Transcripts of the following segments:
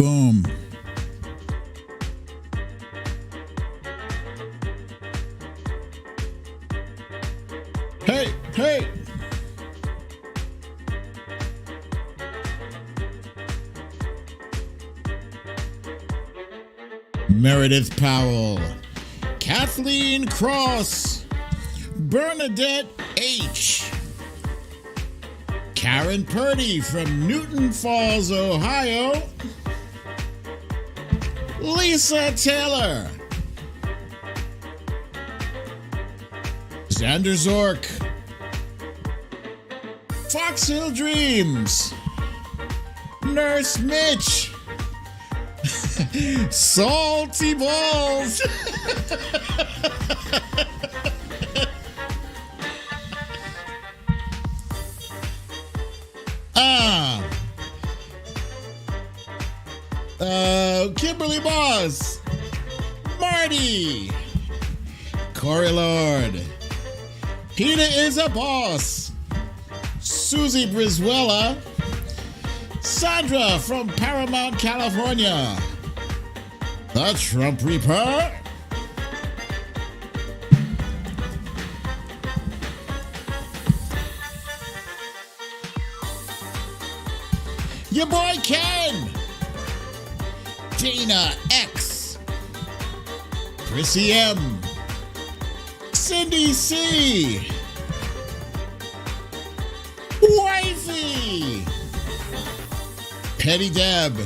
Boom. Hey, hey. Meredith Powell, Kathleen Cross, Bernadette H., Karen Purdy from Newton Falls, Ohio, Lisa Taylor, Xander Zork, Fox Hill Dreams, Nurse Mitch, Salty Balls, Kimberly Moss, Marty, Corey Lord, Peter is a Boss, Susie Brizuela, Sandra from Paramount, California, the Trump Reaper, your boy Ken, Dana X, Chrissy M, Cindy C, Wifey, Petty Deb,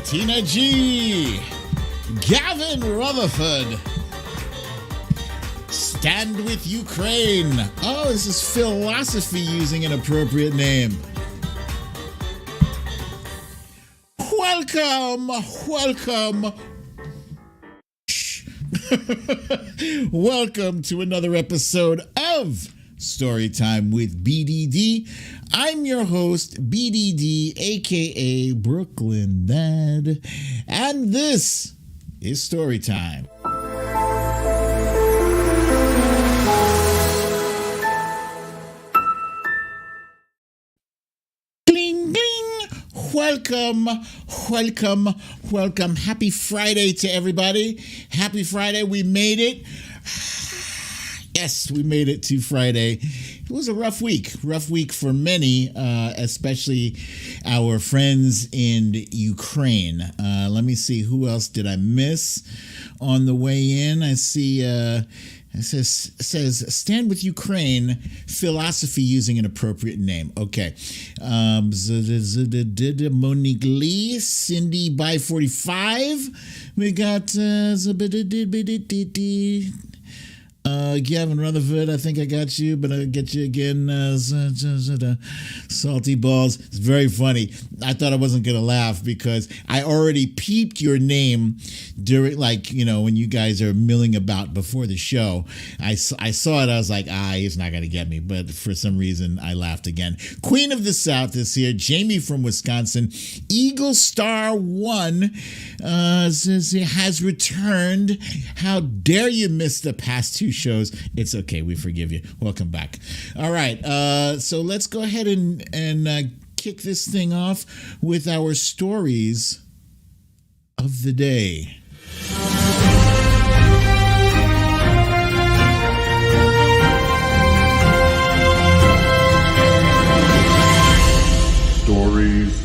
Tina G, Gavin Rutherford, Stand With Ukraine. Oh, this is philosophy using an appropriate name. Welcome. Welcome to another episode of Storytime with BDD. I'm your host, BDD, aka Brooklyn Dad, and this is Storytime. Welcome. Happy Friday to everybody. Happy Friday. We made it. Yes, we made it to Friday. It was a rough week for many, especially our friends in Ukraine. Let me see, who else did I miss on the way in? I see, it says Stand With Ukraine, philosophy using an appropriate name. Okay. Monique Lee, Cindy by 45. We got Gavin Rutherford, I think I got you, but I'll get you again. Salty Balls. It's very funny. I thought I wasn't going to laugh because I already peeped your name during, when you guys are milling about before the show. I saw it. I was like, he's not going to get me. But for some reason, I laughed again. Queen of the South is here. Jamie from Wisconsin. Eagle Star 1 says he has returned. How dare you miss the past two shows? It's okay. We forgive you. Welcome back. All right. So let's go ahead and kick this thing off with our stories of the day. Stories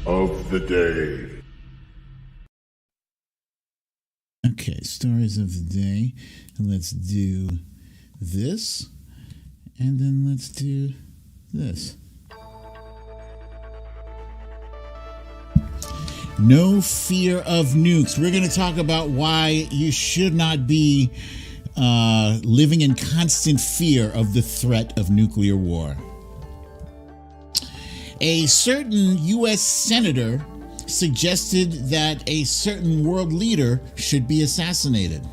of the day. Okay, stories of the day. Let's do this, and then let's do this. No fear of nukes. We're going to talk about why you should not be living in constant fear of the threat of nuclear war. A certain U.S. senator suggested that a certain world leader should be assassinated.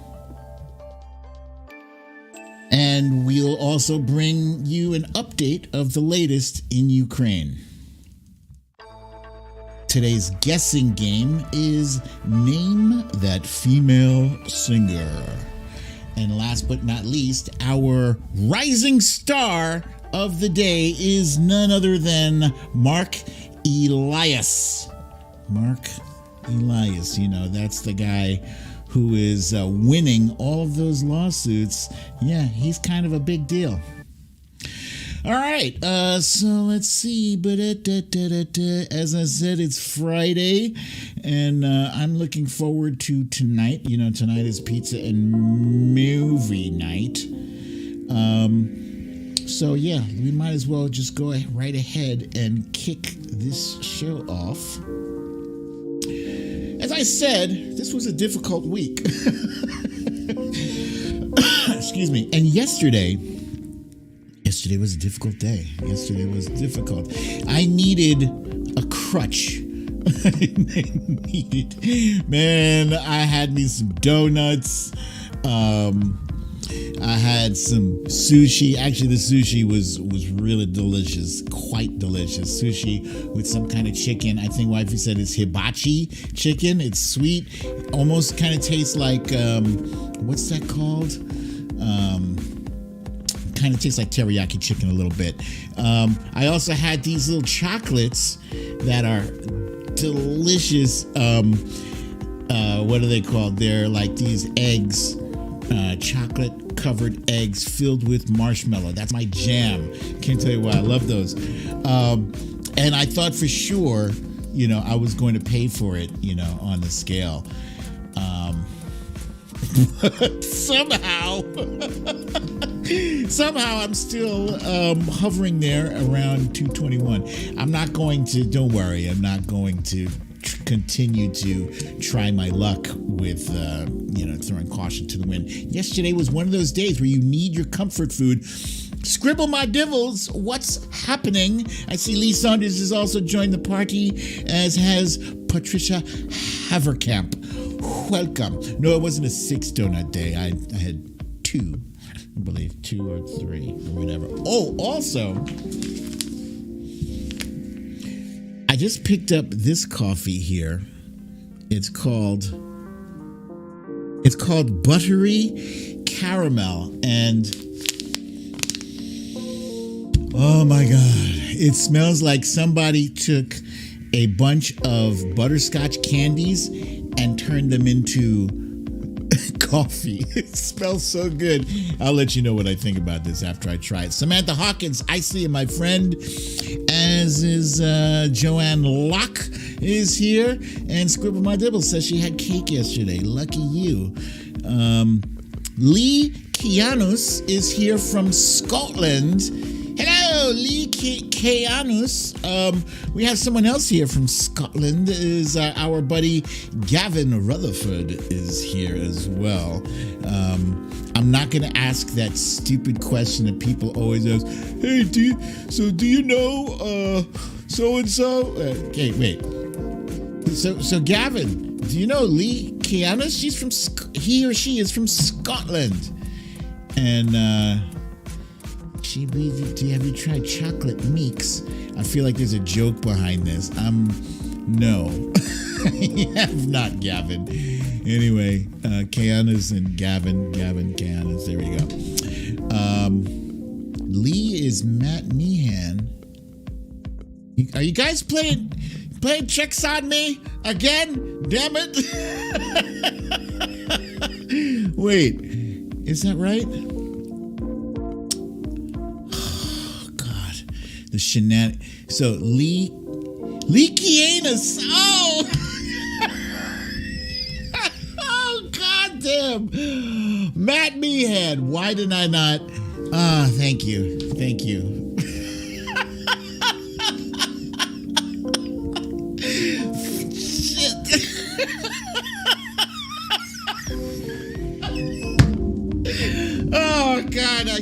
And we'll also bring you an update of the latest in Ukraine. Today's guessing game is Name That Female Singer. And last but not least, our rising star of the day is none other than Marc Elias. Marc Elias, that's the guy who is winning all of those lawsuits. Yeah, he's kind of a big deal. All right, so let's see. As I said, it's Friday, and I'm looking forward to tonight. Tonight is pizza and movie night. So yeah, we might as well just go right ahead and kick this show off. As I said, this was a difficult week. Excuse me. And yesterday was a difficult day. Yesterday was difficult. I needed a crutch. Man, I had me some donuts. I had some sushi. Actually, the sushi was really delicious, quite delicious. Sushi with some kind of chicken. I think wifey said it's hibachi chicken. It's sweet. Almost kind of tastes like, what's that called? Kind of tastes like teriyaki chicken a little bit. I also had these little chocolates that are delicious. What are they called? They're like these eggs, chocolate covered eggs filled with marshmallow. That's my jam. Can't tell you why I love those. And I thought for sure, I was going to pay for it, on the scale. Somehow I'm still hovering there around 221. Don't worry, I'm not going to continue to try my luck with, throwing caution to the wind. Yesterday was one of those days where you need your comfort food. Scribble my divils, what's happening? I see Lee Saunders has also joined the party, as has Patricia Haverkamp. Welcome. No, it wasn't a 6 donut day. I had 2. I believe 2 or 3 or whatever. Oh, also, I just picked up this coffee here. It's called Buttery Caramel, and oh my God, it smells like somebody took a bunch of butterscotch candies and turned them into coffee. It smells so good. I'll let you know what I think about this after I try it. Samantha Hawkins, I see you, my friend, as is Joanne Locke is here, and Scribble My Dibble says she had cake yesterday. Lucky you. Lee Kianus is here from Scotland. Hello, Lee Kianus. We have someone else here from Scotland. Is our buddy Gavin Rutherford is here as well. I'm not going to ask that stupid question that people always ask. Hey, do you know so-and-so? Okay, wait. So Gavin, do you know Lee Kianus? He or she is from Scotland. And, have you tried chocolate meeks? I feel like there's a joke behind this. No. I have not, Gavin. Anyway, Keanu's and Gavin, Keanu's. There we go. Lee is Matt Meehan. Are you guys playing tricks on me again? Damn it. Wait, is that right? The shenanigans. So Lee Kianus. Oh, oh, goddamn, Matt Meehan. Why did I not? Thank you. Shit. Oh God, I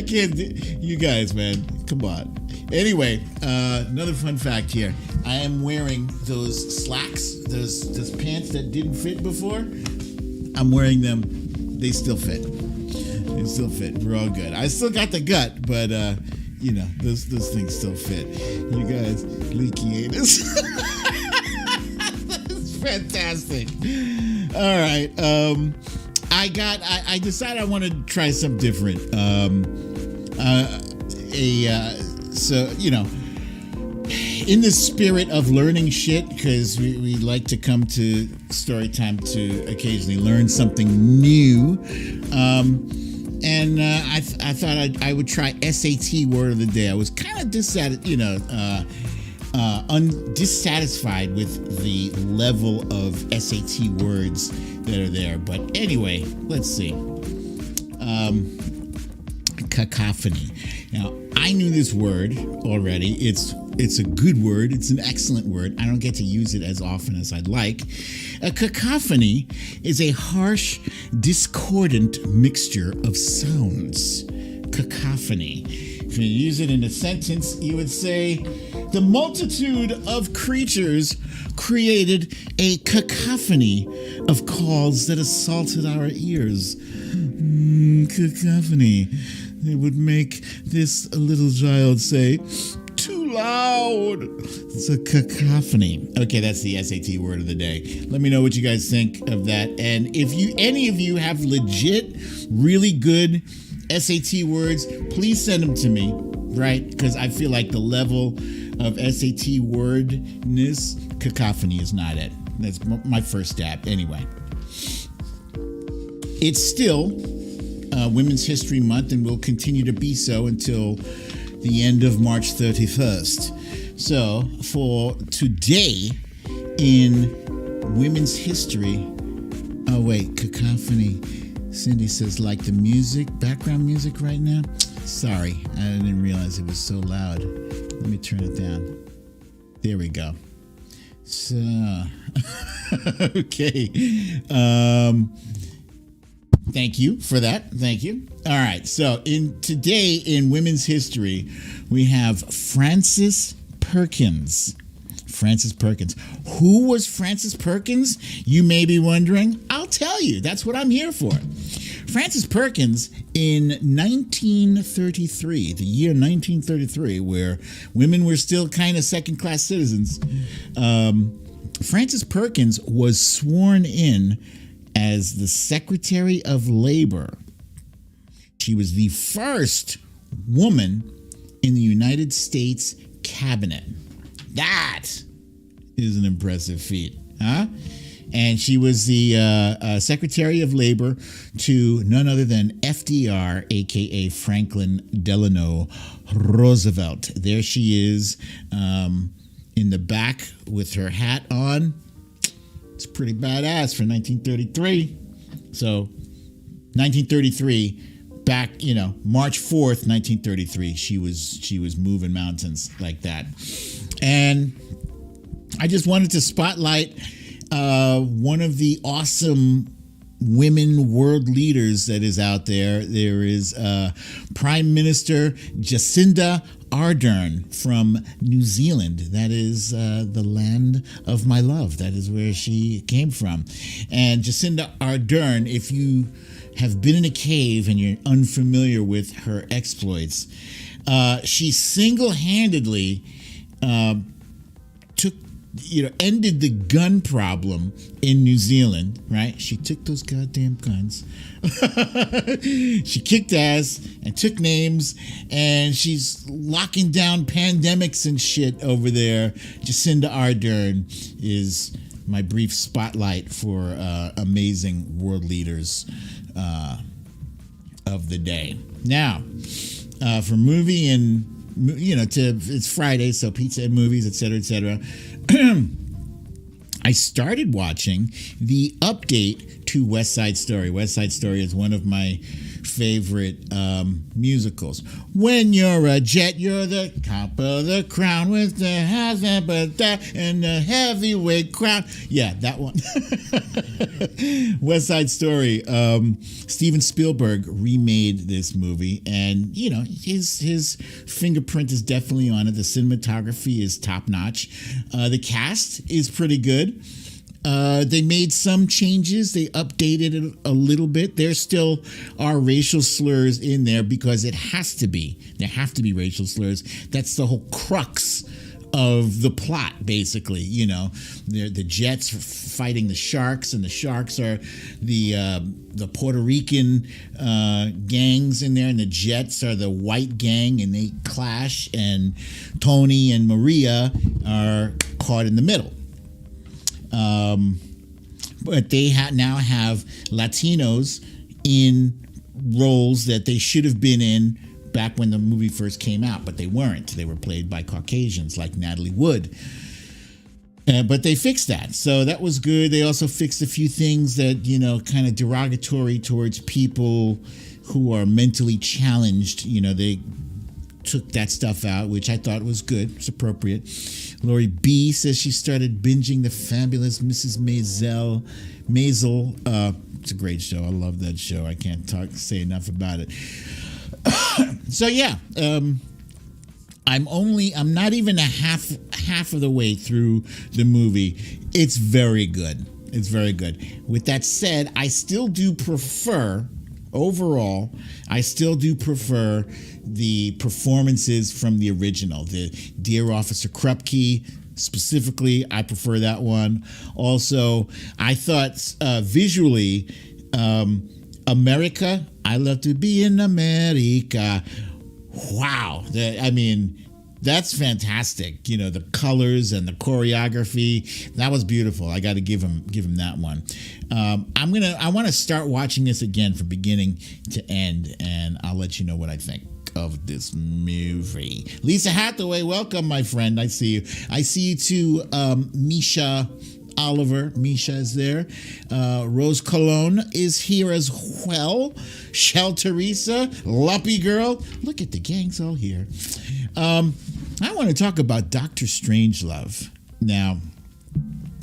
can't. You guys, man, come on. Anyway, another fun fact here. I am wearing those slacks, those pants that didn't fit before. I'm wearing them. They still fit. We're all good. I still got the gut, but those things still fit. You guys, leaky anus. That's fantastic. All right. I decided I wanted to try something different. So, in the spirit of learning shit, because we like to come to Storytime to occasionally learn something new. And I thought I would try SAT word of the day. I was kind of dissatisfied with the level of SAT words that are there. But anyway, let's see. Cacophony. Now, I knew this word already. It's a good word. It's an excellent word. I don't get to use it as often as I'd like. A cacophony is a harsh, discordant mixture of sounds. Cacophony. If you use it in a sentence, you would say, the multitude of creatures created a cacophony of calls that assaulted our ears. Cacophony. It would make this little child say, too loud. It's a cacophony. Okay, that's the SAT word of the day. Let me know what you guys think of that. And if any of you have legit, really good SAT words, please send them to me, right? Because I feel like the level of SAT wordness, cacophony is not it. That's my first stab. Anyway, it's still Women's History Month and will continue to be so until the end of March 31st. So for today in women's history, oh wait, cacophony. Cindy says, like the music, background music right now? Sorry, I didn't realize it was so loud. Let me turn it down. There we go. So, okay. Thank you for that. Thank you. All right. So today in women's history, we have Frances Perkins. Frances Perkins. Who was Frances Perkins? You may be wondering. I'll tell you. That's what I'm here for. Frances Perkins in 1933, the year 1933, where women were still kind of second-class citizens, Frances Perkins was sworn in as the Secretary of Labor. She was the first woman in the United States cabinet. That is an impressive feat, huh? And she was the Secretary of Labor to none other than FDR, a.k.a. Franklin Delano Roosevelt. There she is in the back with her hat on. It's pretty badass for 1933. So 1933, back, March 4th, 1933, she was moving mountains like that. And I just wanted to spotlight one of the awesome women world leaders that is out there. There is Prime Minister Jacinda Ardern from New Zealand. That is the land of my love. That is where she came from. And Jacinda Ardern, if you have been in a cave and you're unfamiliar with her exploits, she single-handedly ended the gun problem in New Zealand, right? She took those goddamn guns. She kicked ass and took names, and she's locking down pandemics and shit over there. Jacinda Ardern is my brief spotlight for amazing world leaders of the day. Now, for movie and, it's Friday, so pizza and movies, etc., etc. I started watching the update to West Side Story. West Side Story is one of my favorite musicals. When you're a jet, you're the top of the crown with the and the heavyweight crown. Yeah, that one. West Side Story. Steven Spielberg remade this movie, and his fingerprint is definitely on it. The cinematography is top notch. The cast is pretty good. They made some changes. They updated it a little bit. There still are racial slurs in there because it has to be. There have to be racial slurs. That's the whole crux of the plot, basically. You know, the Jets fighting the Sharks, and the Sharks are the Puerto Rican gangs in there, and the Jets are the white gang, and they clash, and Tony and Maria are caught in the middle. But they now have Latinos in roles that they should have been in back when the movie first came out, but they weren't. They were played by Caucasians like Natalie Wood. But they fixed that, so that was good. They also fixed a few things that, you know, kind of derogatory towards people who are mentally challenged. You know, they took that stuff out, which I thought was good. It's appropriate. Lori B says she started binging The Fabulous Mrs. Maisel. It's a great show. I love that show. I can't say enough about it. So yeah, I'm not even a half of the way through the movie. It's very good. It's very good. With that said, I still do prefer, overall, the performances from the original. The Dear Officer Krupke, specifically, I prefer that one. Also, I thought visually, America, I love to be in America. Wow. That's fantastic. You know, the colors and the choreography, that was beautiful. I got to give him that one. I want to start watching this again from beginning to end, and I'll let you know what I think of this movie. Lisa Hathaway, welcome, my friend. I see you. I see you too, Misha Oliver. Misha is there. Rose Colon is here as well. Shell Teresa, Luppy Girl. Look at the gangs all here. I want to talk about Dr. Strangelove. Now,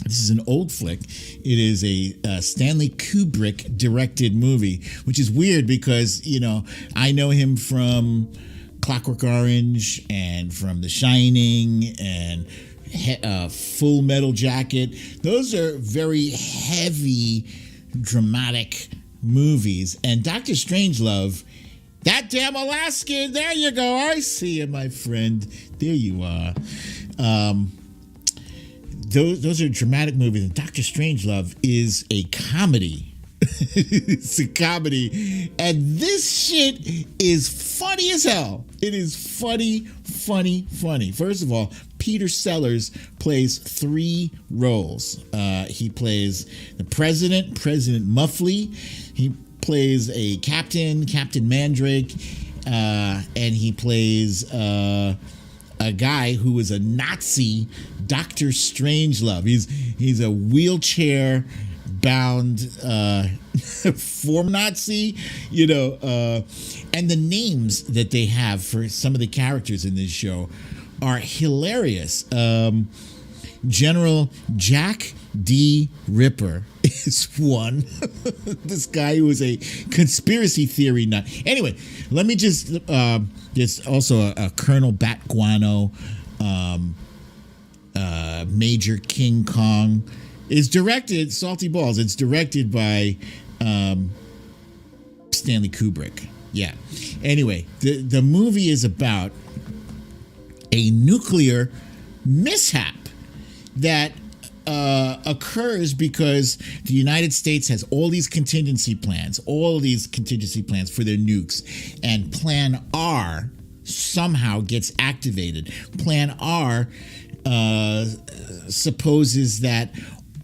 this is an old flick. It is a Stanley Kubrick directed movie, which is weird because, you know, I know him from Clockwork Orange and from The Shining and Full Metal Jacket. Those are very heavy, dramatic movies. And Dr. Strangelove, that damn Alaskan, there you go. I see you, my friend. There you are. Those are dramatic movies. And Dr. Strangelove is a comedy. It's a comedy. And this shit is funny as hell. It is funny. First of all, Peter Sellers plays 3 roles. He plays the President Muffley. He plays a Captain Mandrake, and he plays a guy who is a Nazi, Dr. Strangelove. He's a wheelchair bound form Nazi, you know, and the names that they have for some of the characters in this show are hilarious. General Jack D. Ripper is one. This guy who is a conspiracy theory nut. Anyway, let me just, there's also a Colonel Bat Guano, Major King Kong. It's directed, Salty Balls, it's directed by Stanley Kubrick. Yeah. Anyway, the movie is about a nuclear mishap that occurs because the United States has all these contingency plans for their nukes, and Plan R somehow gets activated. Plan R supposes that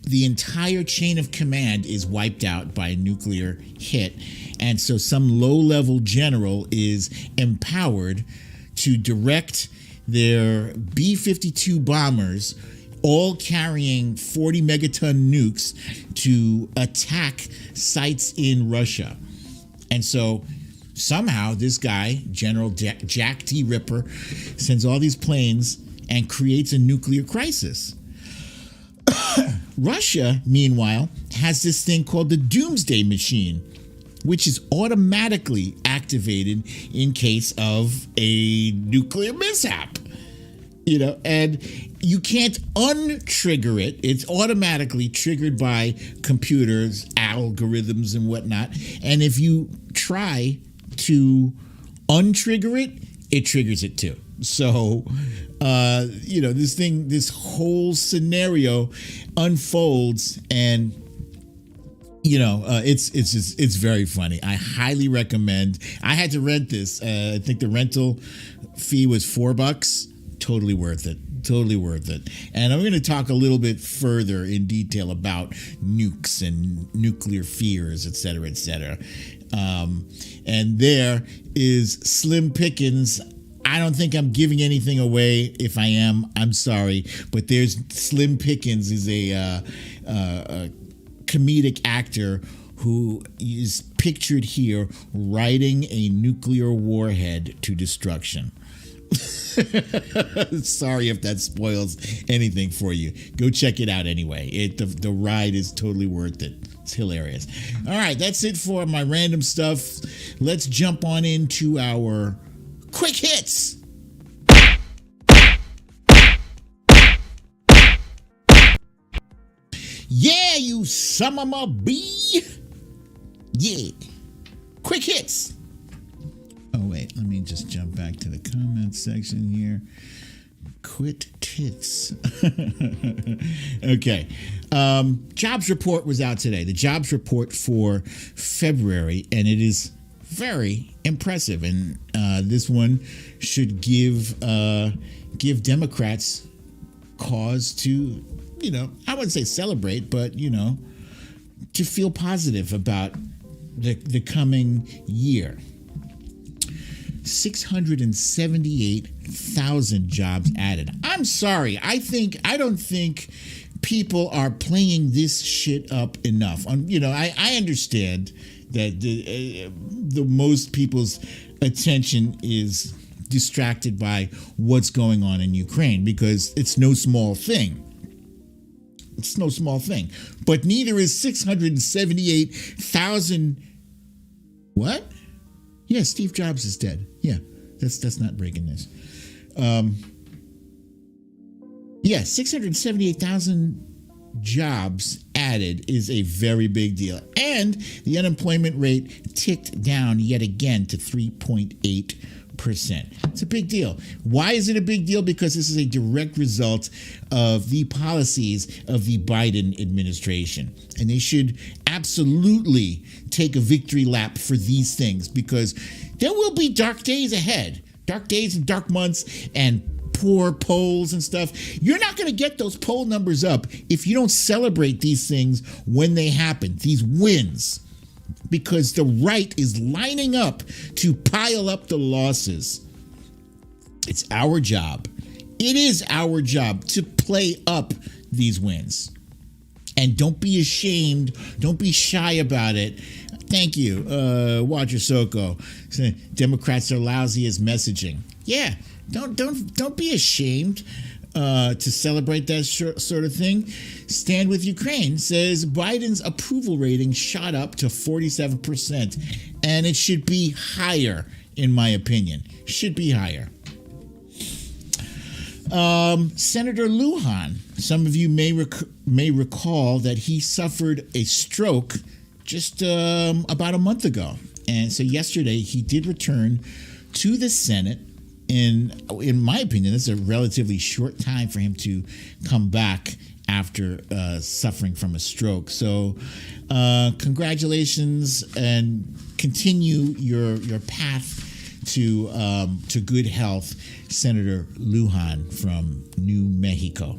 the entire chain of command is wiped out by a nuclear hit, and so some low-level general is empowered to direct their B-52 bombers, all carrying 40 megaton nukes, to attack sites in Russia. And so somehow this guy, General Jack D. Ripper, sends all these planes and creates a nuclear crisis. Russia, meanwhile, has this thing called the Doomsday Machine, which is automatically activated in case of a nuclear mishap. You know, and you can't untrigger it. It's automatically triggered by computers, algorithms, and whatnot. And if you try to untrigger it, it triggers it too. So, this whole scenario unfolds, and it's very funny. I highly recommend. I had to rent this. I think the rental fee was $4. Totally worth it. Totally worth it. And I'm going to talk a little bit further in detail about nukes and nuclear fears, et cetera, et cetera. And there is Slim Pickens. I don't think I'm giving anything away. If I am, I'm sorry. But there's Slim Pickens is a comedic actor who is pictured here riding a nuclear warhead to destruction. Sorry if that spoils anything for you. Go check it out anyway. The ride is totally worth it. It's hilarious. All right, that's it for my random stuff. Let's jump on into our quick hits. Yeah, you son of a bee. Yeah. Quick hits. Oh, wait. Let me just jump back to the comment section here. Quit tits. Okay. Jobs report was out today. The jobs report for February, and it is very impressive. And this one should give Democrats cause to, I wouldn't say celebrate, but, to feel positive about the coming year. 678,000 jobs added. I'm sorry. I don't think people are playing this shit up enough. I understand that the most people's attention is distracted by what's going on in Ukraine, because it's no small thing. It's no small thing. But neither is 678,000. What? Yeah, Steve Jobs is dead. Yeah, that's not breaking news. 678,000 jobs added is a very big deal. And the unemployment rate ticked down yet again to 3.8%. It's a big deal. Why is it a big deal? Because this is a direct result of the policies of the Biden administration. And they should absolutely take a victory lap for these things, because there will be dark days ahead. Dark days and dark months and poor polls and stuff. You're not going to get those poll numbers up if you don't celebrate these things when they happen, these wins. Because the right is lining up to pile up the losses. It's our job. It is our job to play up these wins. And don't be ashamed. Don't be shy about it. Thank you, Roger Soko. Democrats are lousy as messaging. Yeah, don't be ashamed to celebrate that sort of thing. Stand with Ukraine says Biden's approval rating shot up to 47%, and it should be higher, in my opinion. Should be higher. Senator Lujan, some of you may recall that he suffered a stroke just about a month ago, and so yesterday he did return to the Senate. In my opinion, it's a relatively short time for him to come back after suffering from a stroke. So congratulations, and continue your path to good health, Senator Lujan from New Mexico.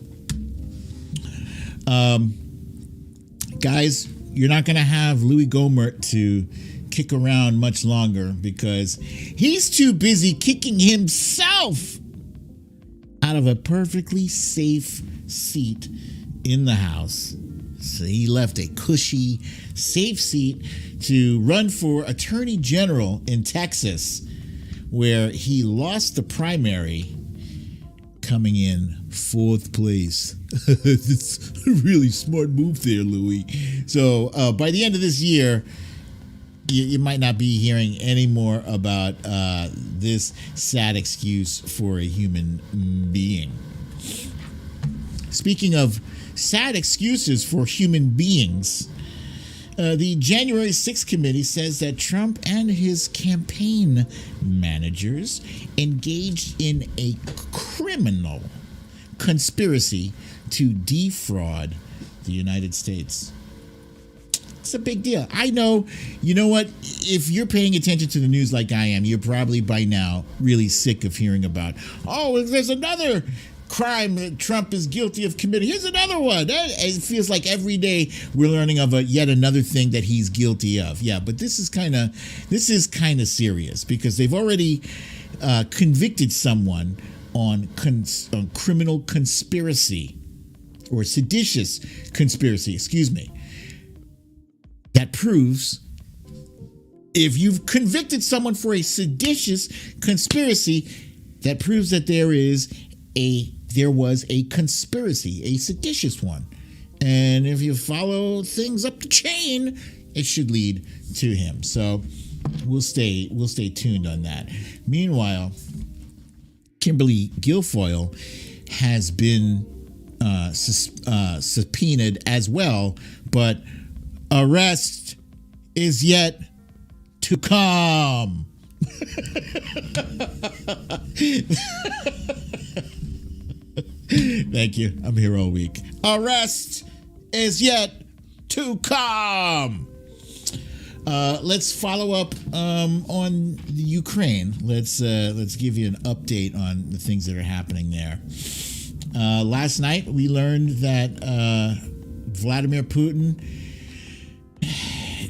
Guys, you're not going to have Louis Gohmert to kick around much longer, because he's too busy kicking himself out of a perfectly safe seat in the House. So he left a cushy, safe seat to run for Attorney General in Texas, where he lost the primary, coming in 4th place. It's a really smart move there, Louis. So by the end of this year, you might not be hearing any more about this sad excuse for a human being. Speaking of sad excuses for human beings, The January 6th committee says that Trump and his campaign managers engaged in a criminal conspiracy to defraud the United States. It's a big deal. I know, you know what? If you're paying attention to the news like I am, you're probably by now really sick of hearing about, oh, there's another crime that Trump is guilty of committing. Here's another one. It feels like every day we're learning of yet another thing that he's guilty of. Yeah, but this is kind of serious because they've already convicted someone on criminal conspiracy or seditious conspiracy, excuse me. That proves if you've convicted someone for a seditious conspiracy, that proves that there was a conspiracy, a seditious one. And if you follow things up the chain, it should lead to him. So we'll stay tuned on that. Meanwhile, Kimberly Guilfoyle has been subpoenaed as well, but arrest is yet to come. Thank you. I'm here all week. Arrest is yet to come. Let's follow up on the Ukraine. Let's give you an update on the things that are happening there. Last night we learned that Vladimir Putin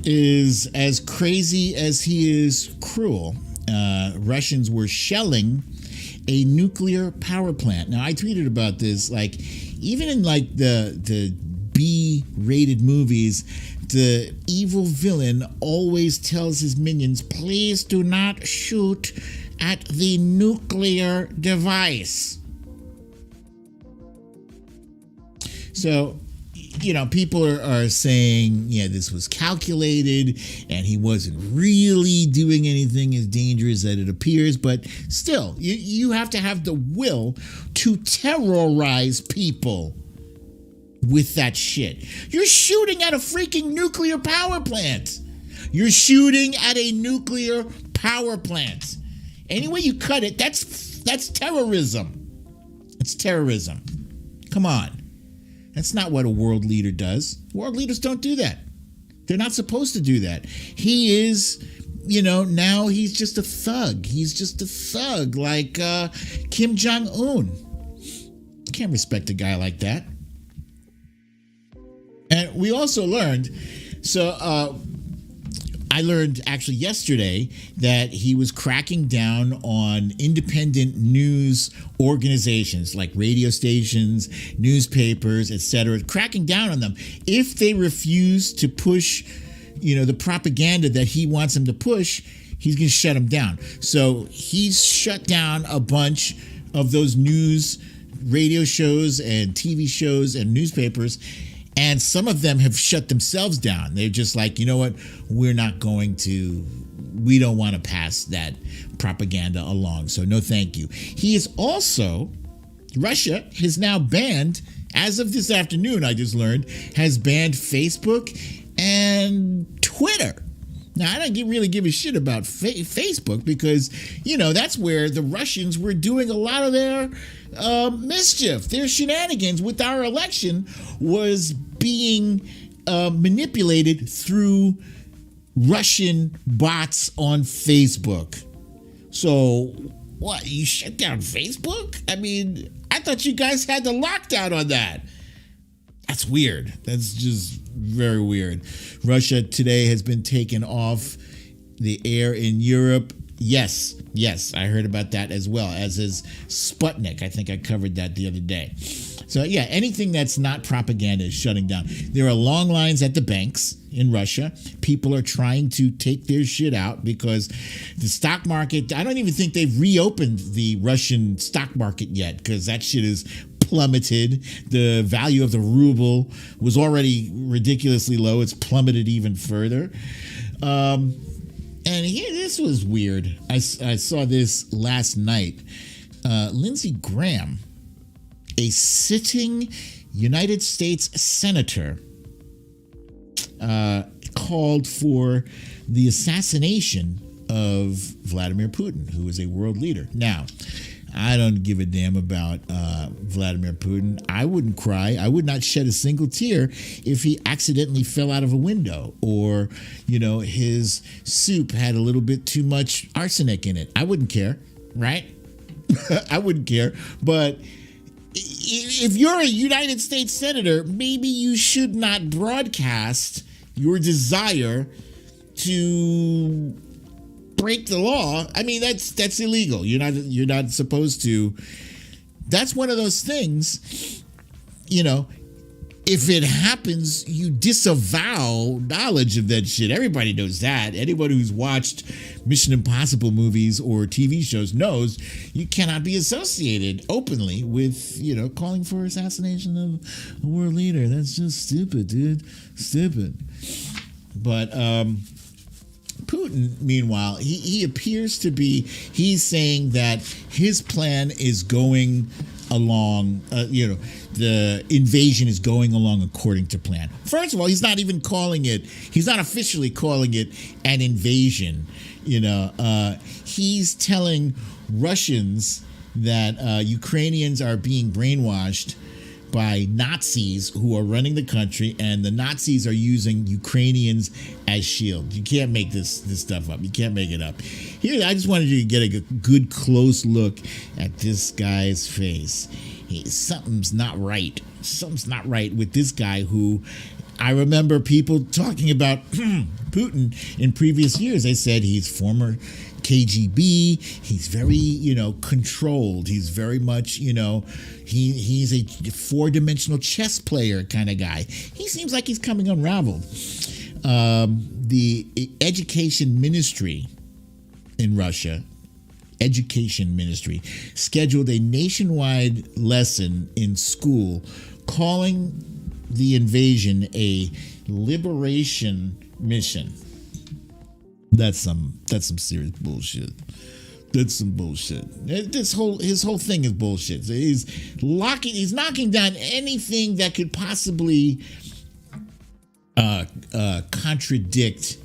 is as crazy as he is cruel. Russians were shelling a nuclear power plant. Now, I tweeted about this, like, even in like the B-rated movies, the evil villain always tells his minions, please do not shoot at the nuclear device. So, you know, people are saying, yeah, this was calculated and he wasn't really doing anything as dangerous as it appears. But still, you have to have the will to terrorize people with that shit. You're shooting at a freaking nuclear power plant. You're shooting at a nuclear power plant. Any way you cut it, that's terrorism. It's terrorism. Come on. That's not what a world leader does. World leaders don't do that. They're not supposed to do that. He is, you know, now he's just a thug. He's just a thug like Kim Jong-un. Can't respect a guy like that. And we also learned, I learned actually yesterday that he was cracking down on independent news organizations like radio stations, newspapers, etc., cracking down on them. If they refuse to push, you know, the propaganda that he wants them to push, he's going to shut them down. So he's shut down a bunch of those news radio shows and TV shows and newspapers. And some of them have shut themselves down. They're just like, you know what? We don't want to pass that propaganda along. So no, thank you. He is also, Russia has now banned, as of this afternoon, I just learned, has banned Facebook and Twitter. Now, I don't really give a shit about Facebook because, you know, that's where the Russians were doing a lot of their mischief. Their shenanigans with our election was being manipulated through Russian bots on Facebook. So, what, you shut down Facebook? I mean, I thought you guys had the lockdown on that. That's weird. That's just very weird. Russia today has been taken off the air in Europe. Yes, I heard about that as well, as is Sputnik. I think I covered that the other day. So yeah, anything that's not propaganda is shutting down. There are long lines at the banks in Russia. People are trying to take their shit out because the stock market, I don't even think they've reopened the Russian stock market yet because that shit is plummeted. The value of the ruble was already ridiculously low. It's plummeted even further. And here, this was weird. I saw this last night. Lindsey Graham, a sitting United States senator, called for the assassination of Vladimir Putin, who is a world leader. Now, I don't give a damn about Vladimir Putin. I wouldn't cry. I would not shed a single tear if he accidentally fell out of a window or, his soup had a little bit too much arsenic in it. I wouldn't care, right? I wouldn't care. But if you're a United States senator, maybe you should not broadcast your desire to break the law. I mean, that's illegal. You're not supposed to. That's one of those things, if it happens, you disavow knowledge of that shit. Everybody knows that. Anyone who's watched Mission Impossible movies or TV shows knows you cannot be associated openly with, calling for assassination of a world leader. That's just stupid, dude. Stupid. But Putin, meanwhile, he appears to be, he's saying that his plan is going along, the invasion is going along according to plan. First of all, he's not officially calling it an invasion. He's telling Russians that Ukrainians are being brainwashed by Nazis who are running the country, and the Nazis are using Ukrainians as shields. You can't make this stuff up. You can't make it up. Here, I just wanted you to get a good close look at this guy's face. Something's not right. Something's not right with this guy who, I remember people talking about Putin in previous years. They said he's former KGB. He's very, controlled. He's very much, he's a four-dimensional chess player kind of guy. He seems like he's coming unraveled. The education ministry in Russia, scheduled a nationwide lesson in school calling the invasion a liberation mission. That's some serious bullshit. That's some bullshit. His whole thing is bullshit. He's knocking down anything that could possibly contradict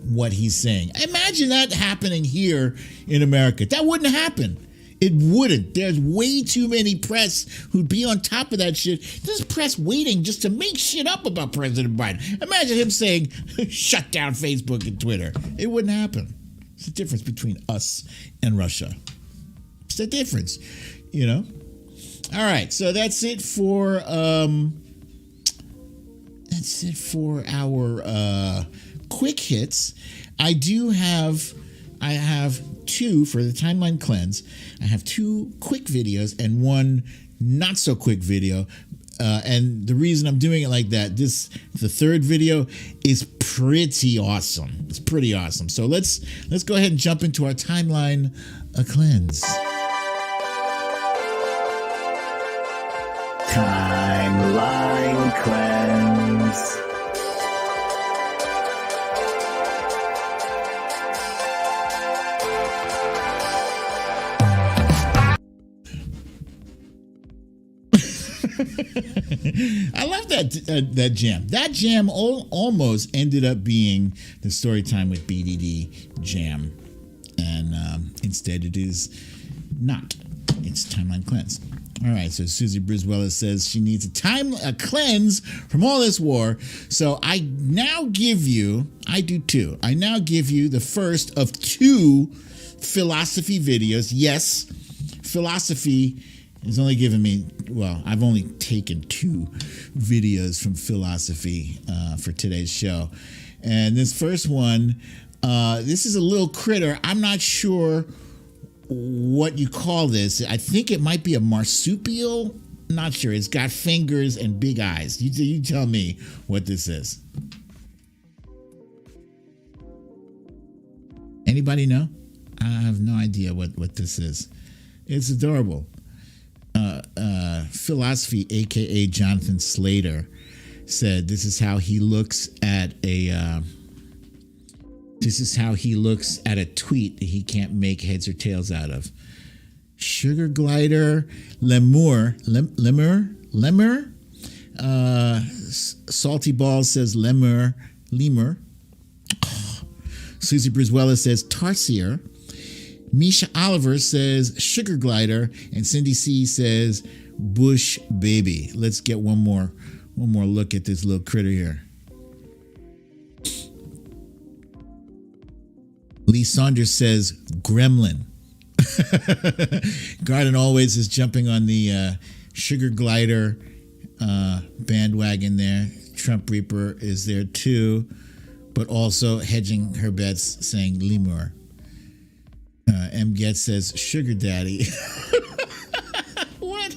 what he's saying. Imagine that happening here in America. That wouldn't happen. It wouldn't. There's way too many press who'd be on top of that shit. There's press waiting just to make shit up about President Biden. Imagine him saying, shut down Facebook and Twitter. It wouldn't happen. It's the difference between us and Russia. It's the difference, All right, so that's it for our quick hits. I have two for the timeline cleanse. I have two quick videos and one not so quick video. And the reason I'm doing it like that, the third video is pretty awesome. It's pretty awesome. So let's go ahead and jump into our timeline cleanse. Timeline cleanse. I love that jam. That jam almost ended up being the Storytime with BDD jam, and instead it is not. It's Timeline Cleanse. All right, so Susie Briswella says she needs a cleanse from all this war. So I now give you the first of two philosophy videos. Yes, philosophy is only given me, I've only taken two videos from philosophy for today's show. And this first one, this is a little critter. I'm not sure what you call this. I think it might be a marsupial. Not sure. It's got fingers and big eyes. You tell me what this is. Anybody know? I have no idea what this is. It's adorable. Philosophy, aka Jonathan Slater, said this is how he looks at a tweet that he can't make heads or tails out of. Sugar glider, lemur. Salty Balls says lemur. lemur. Susie Brizuela says tarsier. Misha Oliver says sugar glider, and Cindy C says bush baby. Let's get one more look at this little critter here. Lee Saunders says gremlin. Garden Always is jumping on the sugar glider bandwagon there. Trump Reaper is there too, but also hedging her bets saying lemur. M. Getz says sugar daddy. What?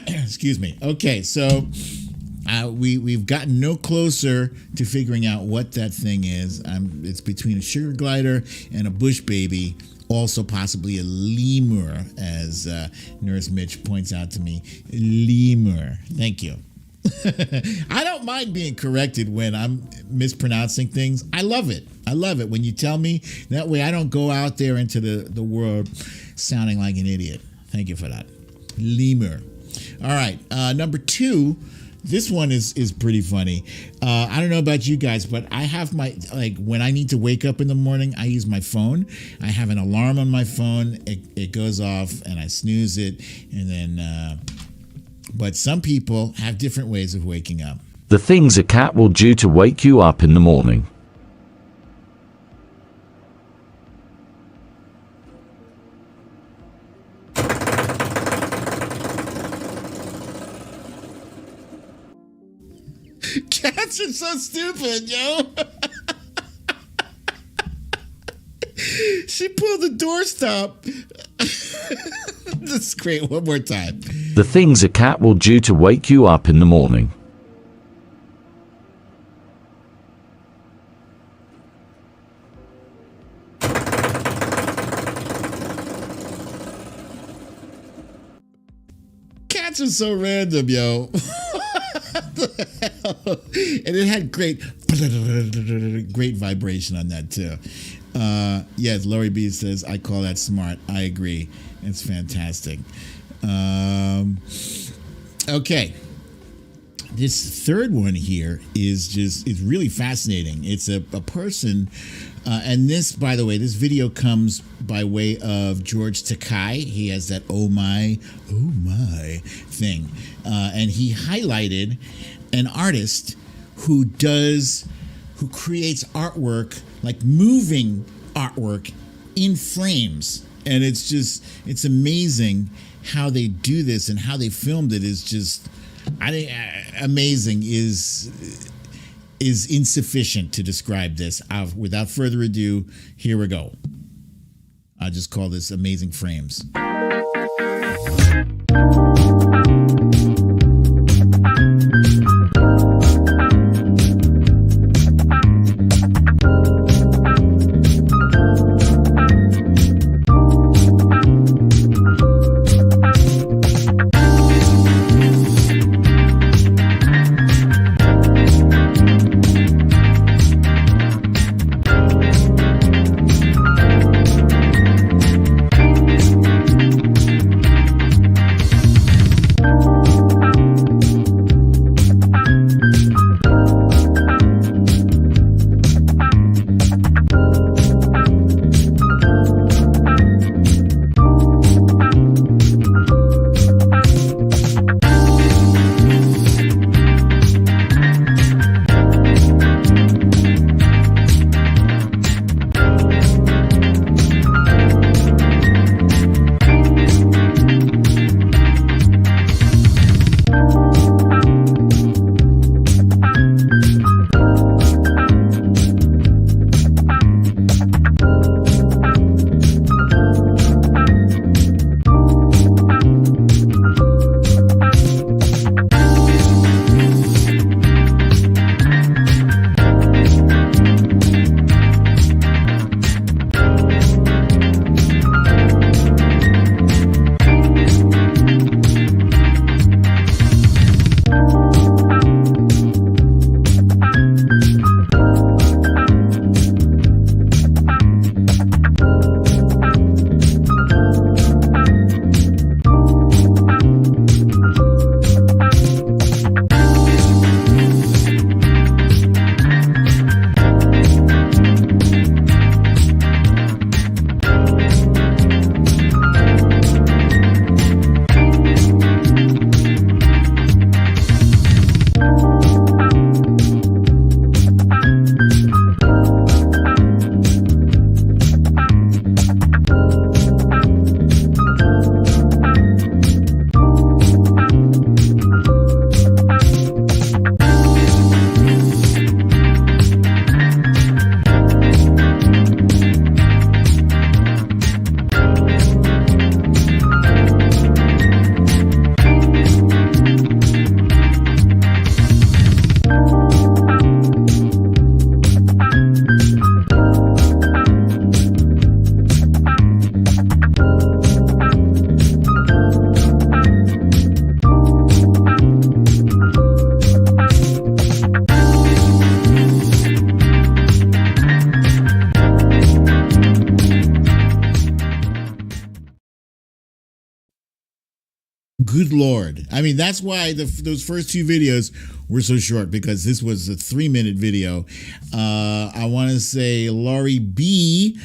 Excuse me. Okay, so we've gotten no closer to figuring out what that thing is. It's between a sugar glider and a bush baby. Also possibly a lemur, as Nurse Mitch points out to me. Lemur. Thank you. I don't mind being corrected when I'm mispronouncing things. I love it. I love it when you tell me. That way I don't go out there into the world sounding like an idiot. Thank you for that. Lemur. All right. Number 2. This one is pretty funny. I don't know about you guys, but I have when I need to wake up in the morning, I use my phone. I have an alarm on my phone. It goes off and I snooze it. And then, but some people have different ways of waking up. The things a cat will do to wake you up in the morning. Cats are so stupid, yo. She pulled the doorstop. That's great. One more time. The things a cat will do to wake you up in the morning. Cats are so random, yo. And it had great vibration on that too. Yes, Lori B says, I call that smart. I agree. It's fantastic. Okay. This third one here is really fascinating. It's a person, and this, by the way, this video comes by way of George Takai. He has that oh my thing, and he highlighted an artist who creates artwork, like moving artwork in frames, and it's amazing how they do this and how they filmed it is just. I think amazing is insufficient to describe this. Without further ado, here we go. I'll just call this Amazing Frames. Good Lord. I mean, that's why those first two videos were so short, because this was a 3-minute video. I want to say Laurie B,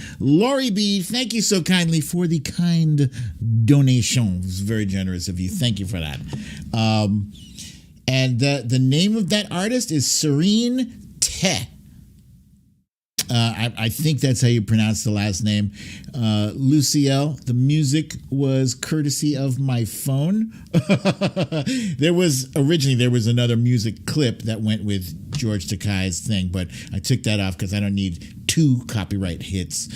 thank you so kindly for the kind donation. It was very generous of you. Thank you for that. And the name of that artist is Serene Te. I think that's how you pronounce the last name. Luciel, the music was courtesy of my phone. There was another music clip that went with George Takei's thing, but I took that off because I don't need 2 copyright hits.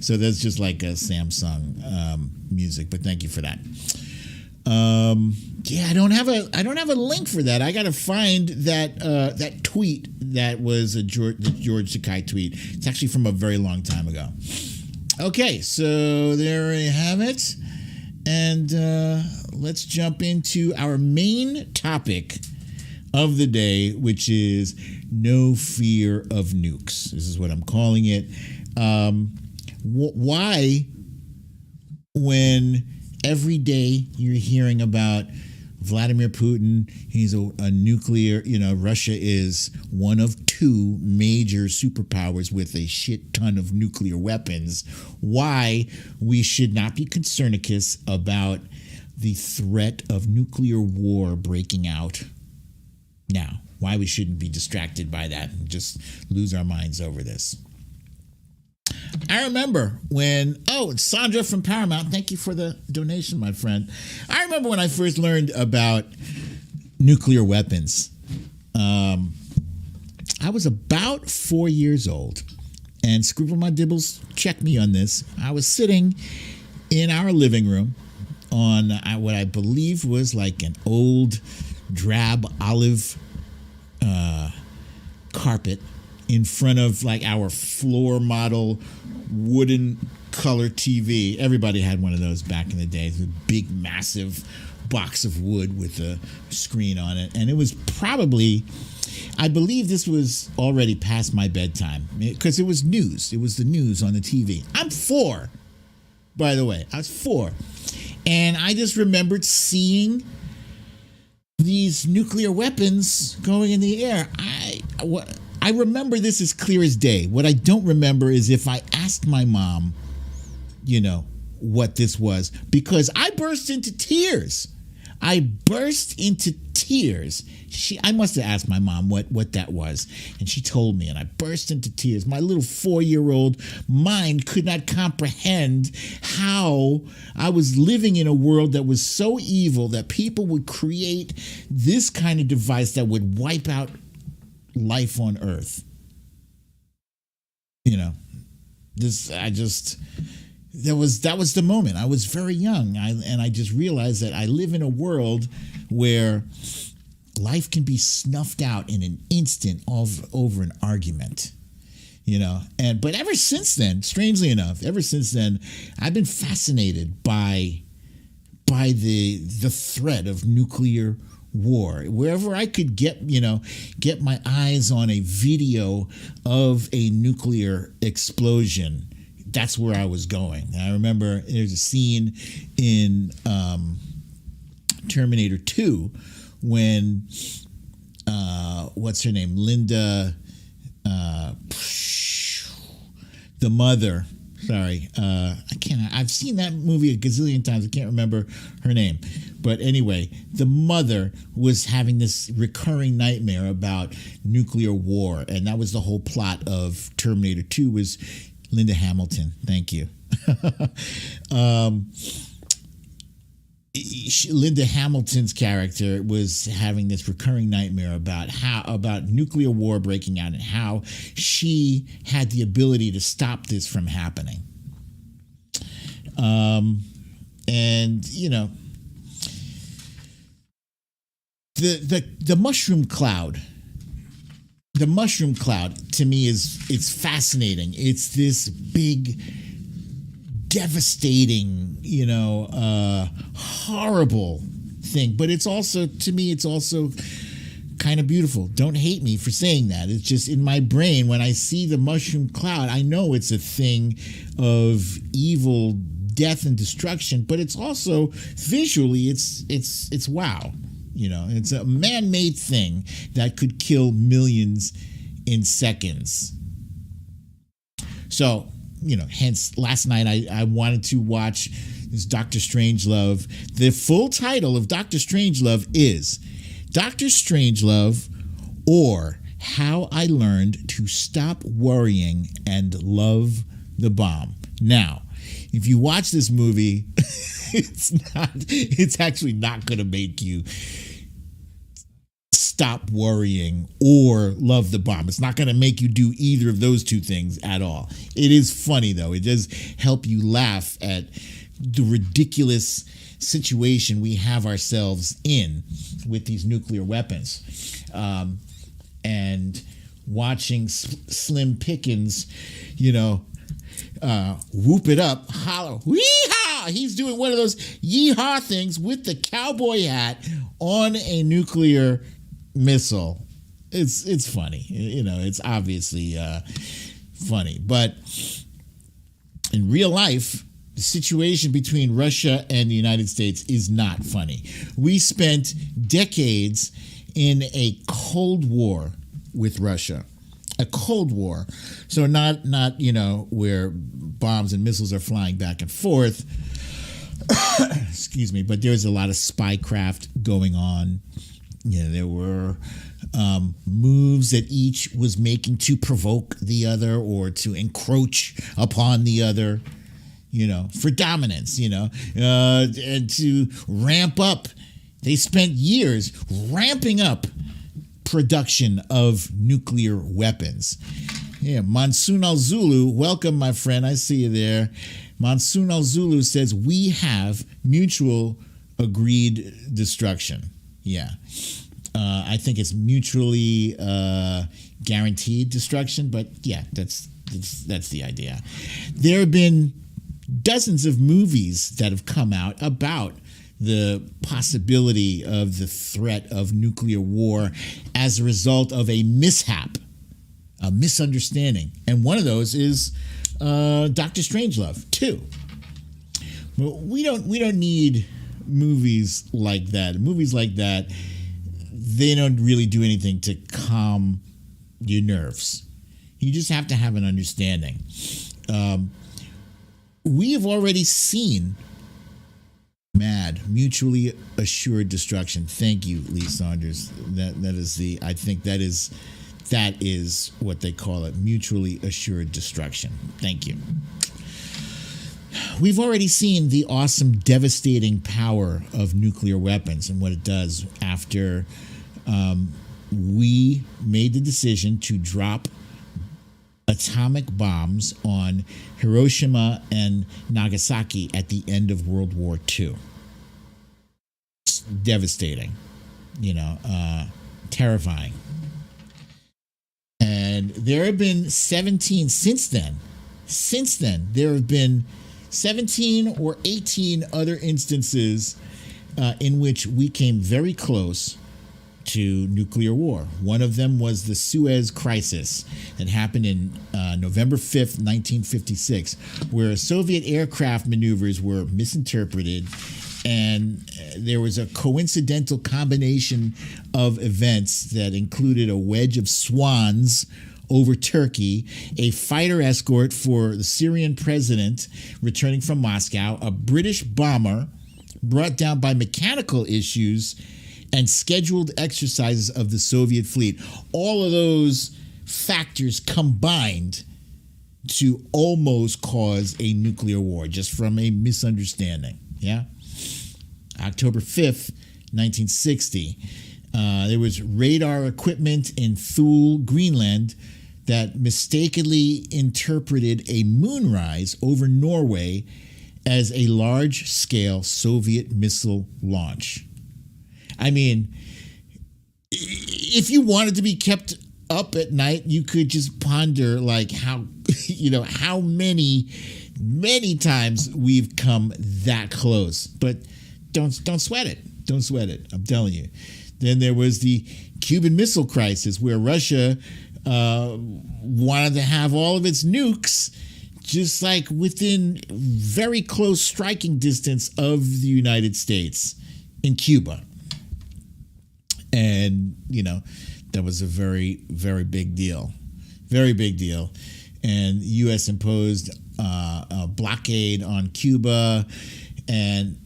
So that's just like a Samsung music, but thank you for that. Yeah, I don't have a link for that. I gotta find that tweet that was the George Takei tweet. It's actually from a very long time ago. Okay, so there you have it, and let's jump into our main topic of the day, which is no fear of nukes. This is what I'm calling it. Why, when every day you're hearing about Vladimir Putin, he's a nuclear, Russia is one of 2 major superpowers with a shit ton of nuclear weapons, why we should not be concernicus about the threat of nuclear war breaking out now. Why we shouldn't be distracted by that and just lose our minds over this. I remember when, Sandra from Paramount, thank you for the donation, my friend. I remember when I first learned about nuclear weapons. I was about 4 years old, and Scribble My Dibbles, check me on this. I was sitting in our living room on what I believe was like an old drab olive carpet in front of like our floor model wooden color TV. Everybody had one of those back in the day, the big massive box of wood with a screen on it. And it was probably, I believe this was already past my bedtime because it was news. It was the news on the TV. I'm 4, by the way. I was 4. And I just remembered seeing these nuclear weapons going in the air. I remember this as clear as day. What I don't remember is if I asked my mom, what this was, because I burst into tears. I must have asked my mom what that was, and she told me, and I burst into tears. My little 4-year-old mind could not comprehend how I was living in a world that was so evil that people would create this kind of device that would wipe out life on Earth. That was the moment. I was very young, and I just realized that I live in a world where life can be snuffed out in an instant over an argument. But ever since then, strangely enough, I've been fascinated by the threat of nuclear war. Wherever I could get my eyes on a video of a nuclear explosion, that's where I was going. And I remember there's a scene in Terminator 2 when what's her name? Linda, the mother. Sorry, I can't. I've seen that movie a gazillion times. I can't remember her name. But anyway, the mother was having this recurring nightmare about nuclear war, and that was the whole plot of Terminator 2 was Linda Hamilton. Thank you. Linda Hamilton's character was having this recurring nightmare about nuclear war breaking out and how she had the ability to stop this from happening. The mushroom cloud. The mushroom cloud to me it's fascinating. It's this big, devastating, horrible thing. But it's also, to me, it's also kind of beautiful. Don't hate me for saying that. It's just in my brain, when I see the mushroom cloud, I know it's a thing of evil death and destruction, but it's also visually it's wow. It's a man-made thing that could kill millions in seconds. So, hence last night I wanted to watch this Dr. Strangelove. The full title of Dr. Strangelove is Dr. Strangelove, or How I Learned to Stop Worrying and Love the Bomb. Now, if you watch this movie, it's actually not going to make you stop worrying or love the bomb. It's not going to make you do either of those two things at all. It is funny, though. It does help you laugh at the ridiculous situation we have ourselves in with these nuclear weapons. And watching Slim Pickens, whoop it up, holler, wee-haw! He's doing one of those yee-haw things with the cowboy hat on a nuclear missile. It's funny. It's obviously funny. But in real life, the situation between Russia and the United States is not funny. We spent decades in a Cold War with Russia. A Cold War. So not where bombs and missiles are flying back and forth. Excuse me, but there's a lot of spycraft going on. There were moves that each was making to provoke the other or to encroach upon the other, for dominance, and to ramp up. They spent years ramping up production of nuclear weapons. Yeah, Monsoon Al Zulu, welcome, my friend. I see you there. Monsoon Al Zulu says we have mutual agreed destruction. Yeah. I think it's mutually guaranteed destruction, but yeah, that's the idea. There have been dozens of movies that have come out about the possibility of the threat of nuclear war as a result of a mishap, a misunderstanding. And one of those is Dr. Strangelove 2. We don't need movies like that. Movies like that, they don't really do anything to calm your nerves. You just have to have an understanding. We have already seen mutually assured destruction. Thank you, Lee Saunders. I think that is what they call it, mutually assured destruction. Thank you. We've already seen the awesome, devastating power of nuclear weapons and what it does after we made the decision to drop atomic bombs on Hiroshima and Nagasaki at the end of World War II. It's devastating, terrifying. And there have been 17 since then. There have been 17 or 18 other instances in which we came very close to nuclear war. One of them was the Suez Crisis that happened in November 5th, 1956, where Soviet aircraft maneuvers were misinterpreted, and there was a coincidental combination of events that included a wedge of swans over Turkey, a fighter escort for the Syrian president returning from Moscow, a British bomber brought down by mechanical issues, and scheduled exercises of the Soviet fleet. All of those factors combined to almost cause a nuclear war just from a misunderstanding. Yeah. October 5th, 1960, there was radar equipment in Thule, Greenland, that mistakenly interpreted a moonrise over Norway as a large-scale Soviet missile launch. I mean, if you wanted to be kept up at night, you could just ponder like how many times we've come that close. But don't sweat it. Don't sweat it. I'm telling you. Then there was the Cuban Missile Crisis, where Russia wanted to have all of its nukes just like within very close striking distance of the United States in Cuba. And, that was a very, very big deal. Very big deal. And the U.S. imposed a blockade on Cuba. And,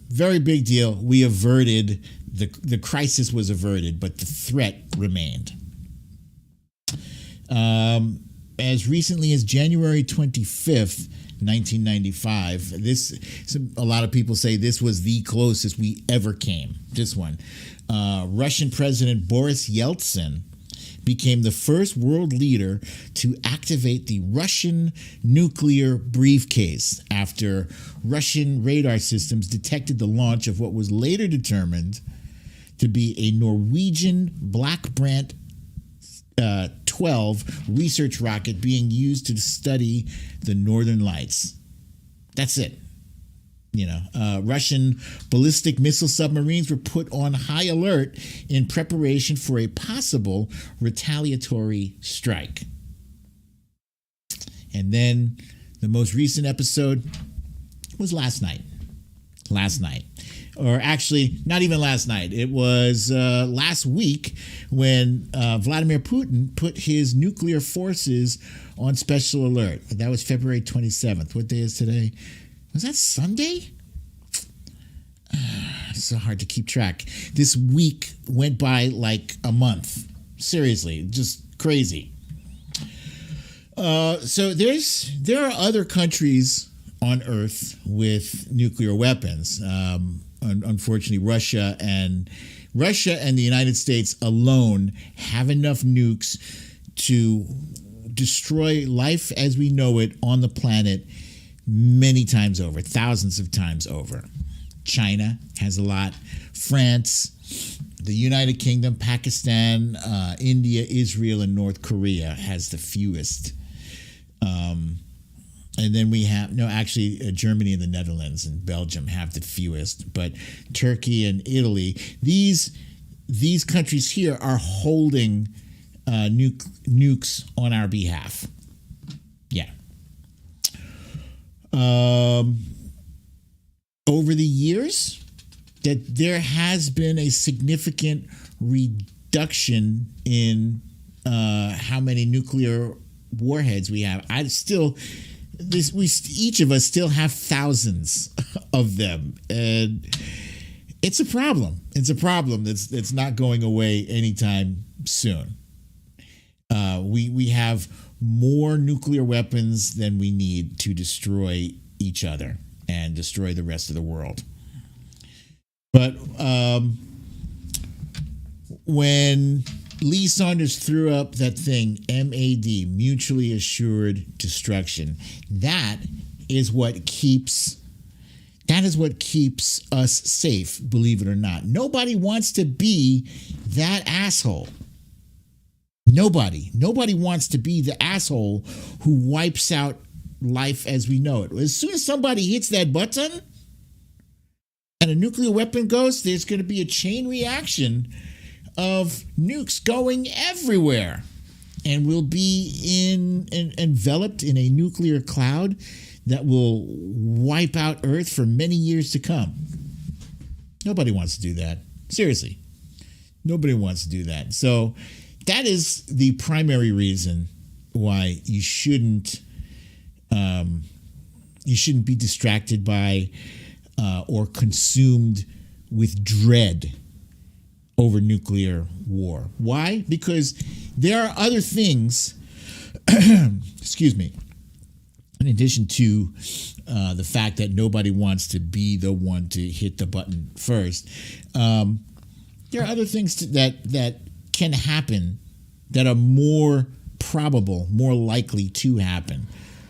very big deal. We averted, the crisis was averted, but the threat remained. As recently as January 25th, 1995, a lot of people say this was the closest we ever came. This one. Russian President Boris Yeltsin became the first world leader to activate the Russian nuclear briefcase after Russian radar systems detected the launch of what was later determined to be a Norwegian Black Brant 12 research rocket being used to study the Northern Lights. That's it. Russian ballistic missile submarines were put on high alert in preparation for a possible retaliatory strike. And then the most recent episode was last night. Or actually, not even last night. It was last week when Vladimir Putin put his nuclear forces on special alert. That was February 27th. What day is today? Was that Sunday? It's so hard to keep track. This week went by like a month. Seriously, just crazy. So there are other countries on Earth with nuclear weapons. Unfortunately, Russia and the United States alone have enough nukes to destroy life as we know it on the planet many times over, thousands of times over. China has a lot. France, the United Kingdom, Pakistan, India, Israel, and North Korea has the fewest. And then we have, Germany and the Netherlands and Belgium have the fewest. But Turkey and Italy, these countries here are holding nukes on our behalf. Yeah. Over the years, that there has been a significant reduction in how many nuclear warheads we have. Each of us still have thousands of them, and it's a problem. It's a problem that's not going away anytime soon. We have more nuclear weapons than we need to destroy each other and destroy the rest of the world. But when Lee Saunders threw up that thing, MAD, mutually assured destruction, that is what keeps us safe, believe it or not. Nobody wants to be that asshole. Nobody wants to be the asshole who wipes out life as we know it. As soon as somebody hits that button and a nuclear weapon goes, there's going to be a chain reaction of nukes going everywhere. And we'll be enveloped in a nuclear cloud that will wipe out Earth for many years to come. Nobody wants to do that. Seriously. Nobody wants to do that. So that is the primary reason why you shouldn't be distracted by or consumed with dread over nuclear war. Why? Because there are other things, excuse me, in addition to the fact that nobody wants to be the one to hit the button first, there are other things that can happen that are more probable, more likely to happen.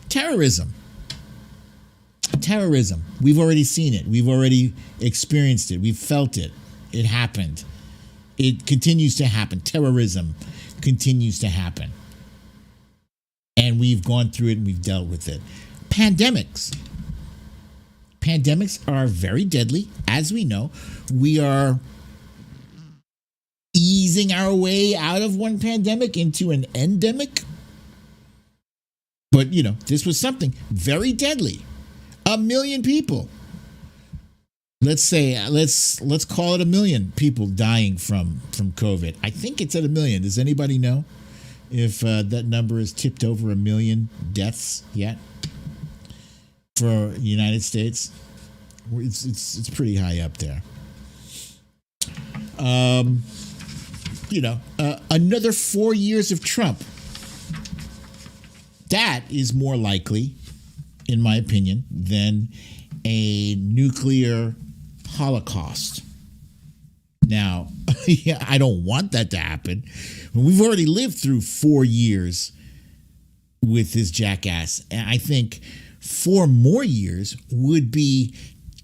Terrorism. We've already seen it. We've already experienced it. We've felt it. It happened. It continues to happen. Terrorism continues to happen. And we've gone through it and we've dealt with it. Pandemics. Pandemics are very deadly, as we know. We are easing our way out of one pandemic into an endemic. But, this was something very deadly. 1 million people. Let's call it 1 million people dying from COVID. I think it's at 1 million. Does anybody know if that number has tipped over 1 million deaths yet for the United States? It's pretty high up there. Another 4 years of Trump. That is more likely, in my opinion, than a nuclear holocaust. Now, I don't want that to happen. We've already lived through 4 years with this jackass. And I think 4 more years would be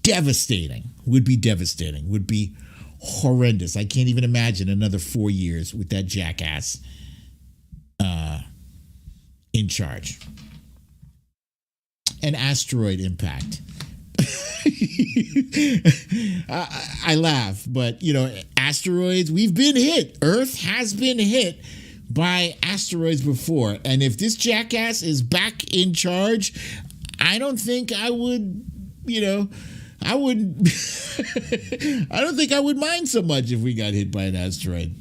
devastating, would be horrendous. I can't even imagine another 4 years with that jackass in charge. An asteroid impact. I laugh, but asteroids, we've been hit. Earth has been hit by asteroids before. And if this jackass is back in charge, I don't think I would, I don't think I would mind so much if we got hit by an asteroid.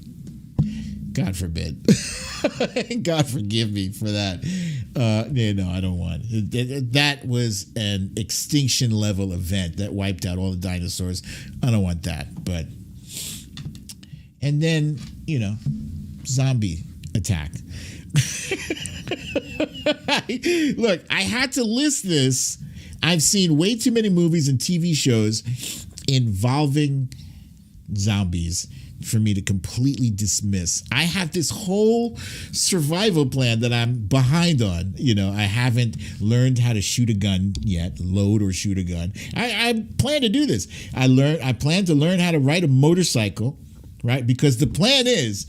God forbid. God forgive me for that. No, I don't want it. That was an extinction level event that wiped out all the dinosaurs. I don't want that. But, and then, zombie attack. Look, I had to list this. I've seen way too many movies and TV shows involving zombies for me to completely dismiss. I have this whole survival plan that I'm behind on. I haven't learned how to shoot a gun yet, load or shoot a gun. I plan to do this. I plan to learn how to ride a motorcycle, right? Because the plan is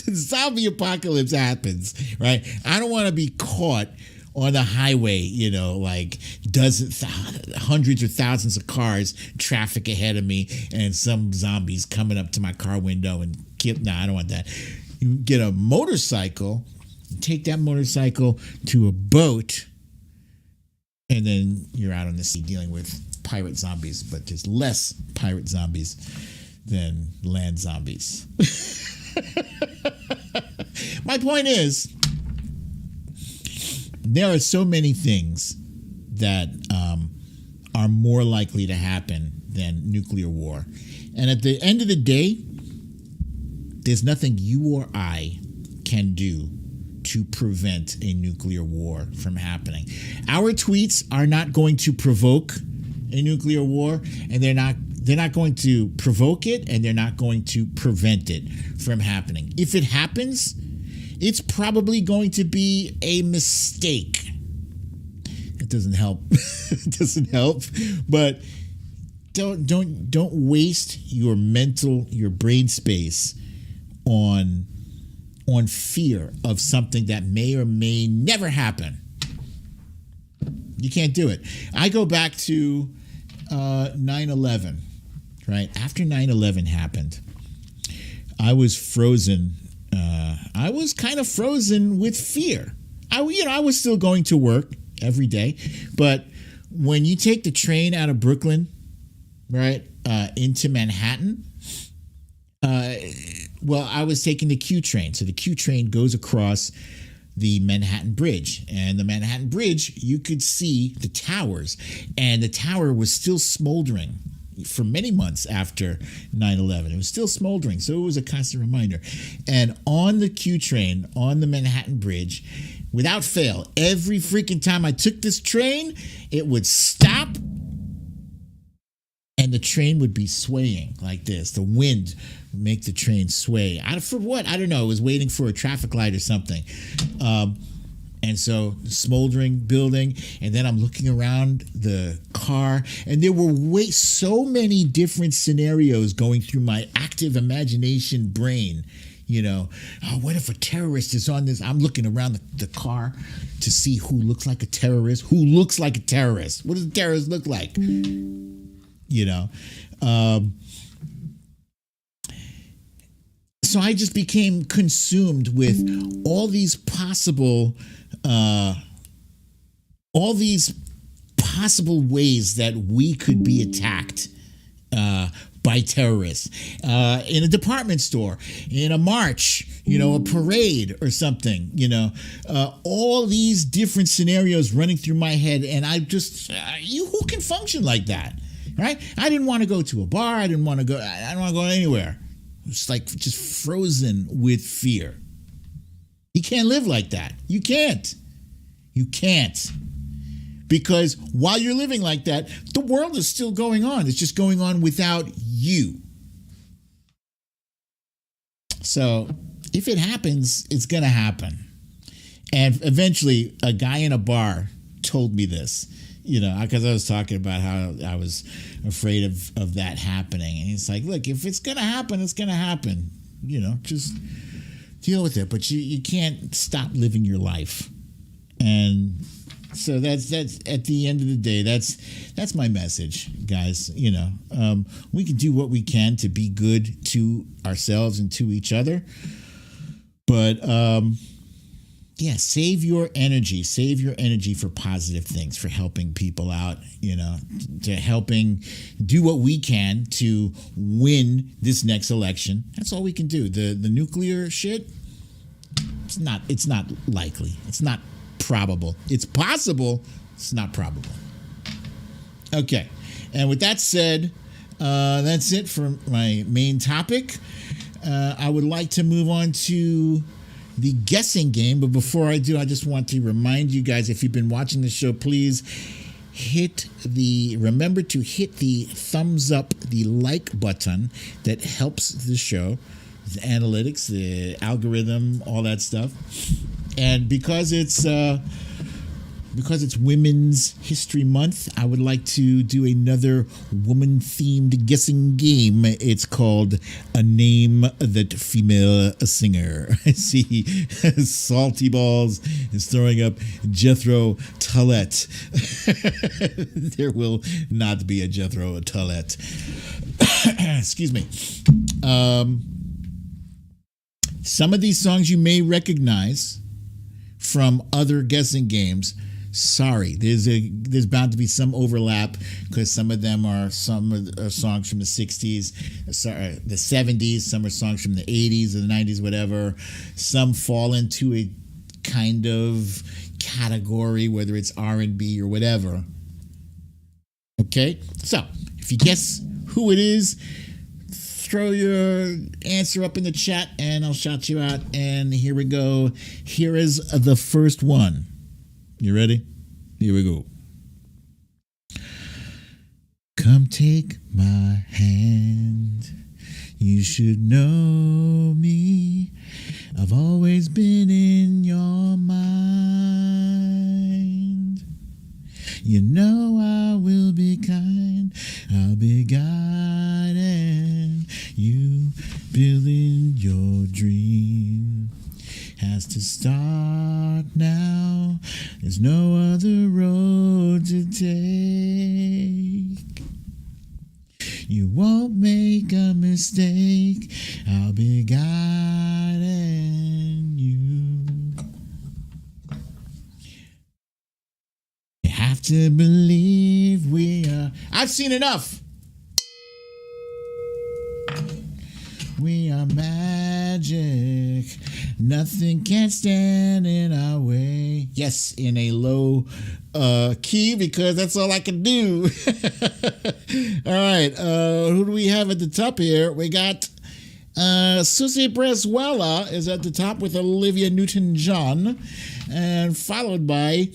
the zombie apocalypse happens, right? I don't want to be caught on the highway, like hundreds or thousands of cars, traffic ahead of me, and some zombies coming up to my car window and kill. No, I don't want that. You get a motorcycle, take that motorcycle to a boat, and then you're out on the sea dealing with pirate zombies, but there's less pirate zombies than land zombies. My point is, there are so many things that are more likely to happen than nuclear war. And at the end of the day, there's nothing you or I can do to prevent a nuclear war from happening. Our tweets are not going to provoke a nuclear war, and they're not going to provoke it, and they're not going to prevent it from happening. If it happens, it's probably going to be a mistake. It doesn't help. It doesn't help. But don't waste your brain space on fear of something that may or may never happen. You can't do it. I go back to 9/11, right? After 9/11 happened, I was frozen. I was kind of frozen with fear. I was still going to work every day, but when you take the train out of Brooklyn, right, into Manhattan, I was taking the Q train. So the Q train goes across the Manhattan Bridge, and the Manhattan Bridge, you could see the towers, and the tower was still smoldering for many months after 9/11. It was still smoldering, so it was a constant reminder. And on the Q train, on the Manhattan Bridge, without fail, every freaking time I took this train, it would stop, and the train would be swaying like this. The wind would make the train sway. For what? I don't know. It was waiting for a traffic light or something. And so, smoldering building, and then I'm looking around the car, and there were so many different scenarios going through my active imagination brain. What if a terrorist is on this? I'm looking around the car to see who looks like a terrorist. Who looks like a terrorist? What does a terrorist look like? So I just became consumed with all these possible ways that we could be attacked by terrorists in a department store, in a march, a parade or something, all these different scenarios running through my head. And I just, who can function like that, right? I didn't want to go to a bar. I didn't want to go anywhere. It's like just frozen with fear. You can't live like that. You can't. Because while you're living like that, the world is still going on. It's just going on without you. So if it happens, it's going to happen. And eventually, a guy in a bar told me this, because I was talking about how I was afraid of that happening. And he's like, look, if it's going to happen, it's going to happen. Just deal with it. But you can't stop living your life. And so that's at the end of the day, that's my message, guys. We can do what we can to be good to ourselves and to each other. But save your energy. Save your energy for positive things, for helping people out, to helping do what we can to win this next election. That's all we can do. The nuclear shit, it's not likely. It's not probable. It's possible. It's not probable. Okay. And with that said, that's it for my main topic. I would like to move on to the guessing game. But before I do, I just want to remind you guys, if you've been watching the show, please remember to hit the thumbs up, the like button that helps the show, the analytics, the algorithm, all that stuff. And because it's Women's History Month, I would like to do another woman-themed guessing game. It's called A Name That Female Singer. I see Salty Balls is throwing up Jethro Tull. There will not be a Jethro Tull. Excuse me. Some of these songs you may recognize from other guessing games. Sorry, there's bound to be some overlap because some of them are songs from the 60s, the 70s, some are songs from the 80s or the 90s, whatever. Some fall into a kind of category, whether it's R&B or whatever. Okay, so if you guess who it is, throw your answer up in the chat and I'll shout you out. And here we go. Here is the first one. You ready? Here we go. Come take my hand. You should know me. I've always been in your mind. You know I will be kind. I'll be guiding you, building your dream. Has to start now. There's no other road to take. You won't make a mistake. I'll be guiding you. You have to believe we are. I've seen enough. We are magic. Nothing can stand in our way. Yes, in a low key because that's all I can do. All right. Who do we have at the top here? We got Susie Brezuela is at the top with Olivia Newton-John, and followed by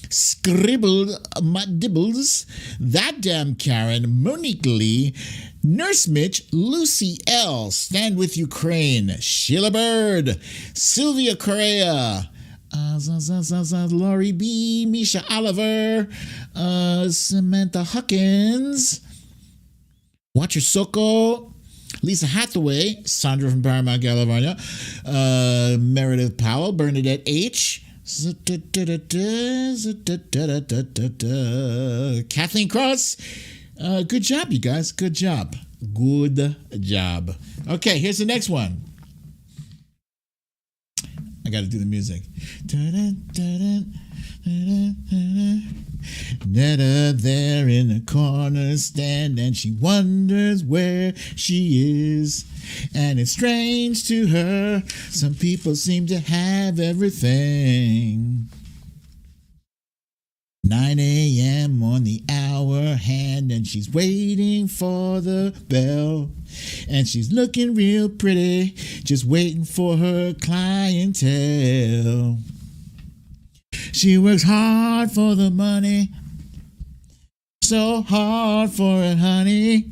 Scribbled Dibbles, That Damn Karen, Monique Lee, Nurse Mitch, Lucy L, Stand With Ukraine, Sheila Bird, Sylvia Correa, Laurie B, Misha Oliver, Samantha Huckins, Watcher Soko, Lisa Hathaway, Sandra from Paramount, California, Meredith Powell, Bernadette H, Kathleen Cross. Good job, you guys. Good job. Okay, here's the next one. I got to do the music. Netta there in the corner stand, and she wonders where she is. And it's strange to her, some people seem to have everything. 9 a.m. on the hour hand, and she's waiting for the bell. And she's looking real pretty, just waiting for her clientele. She works hard for the money, so hard for it, honey.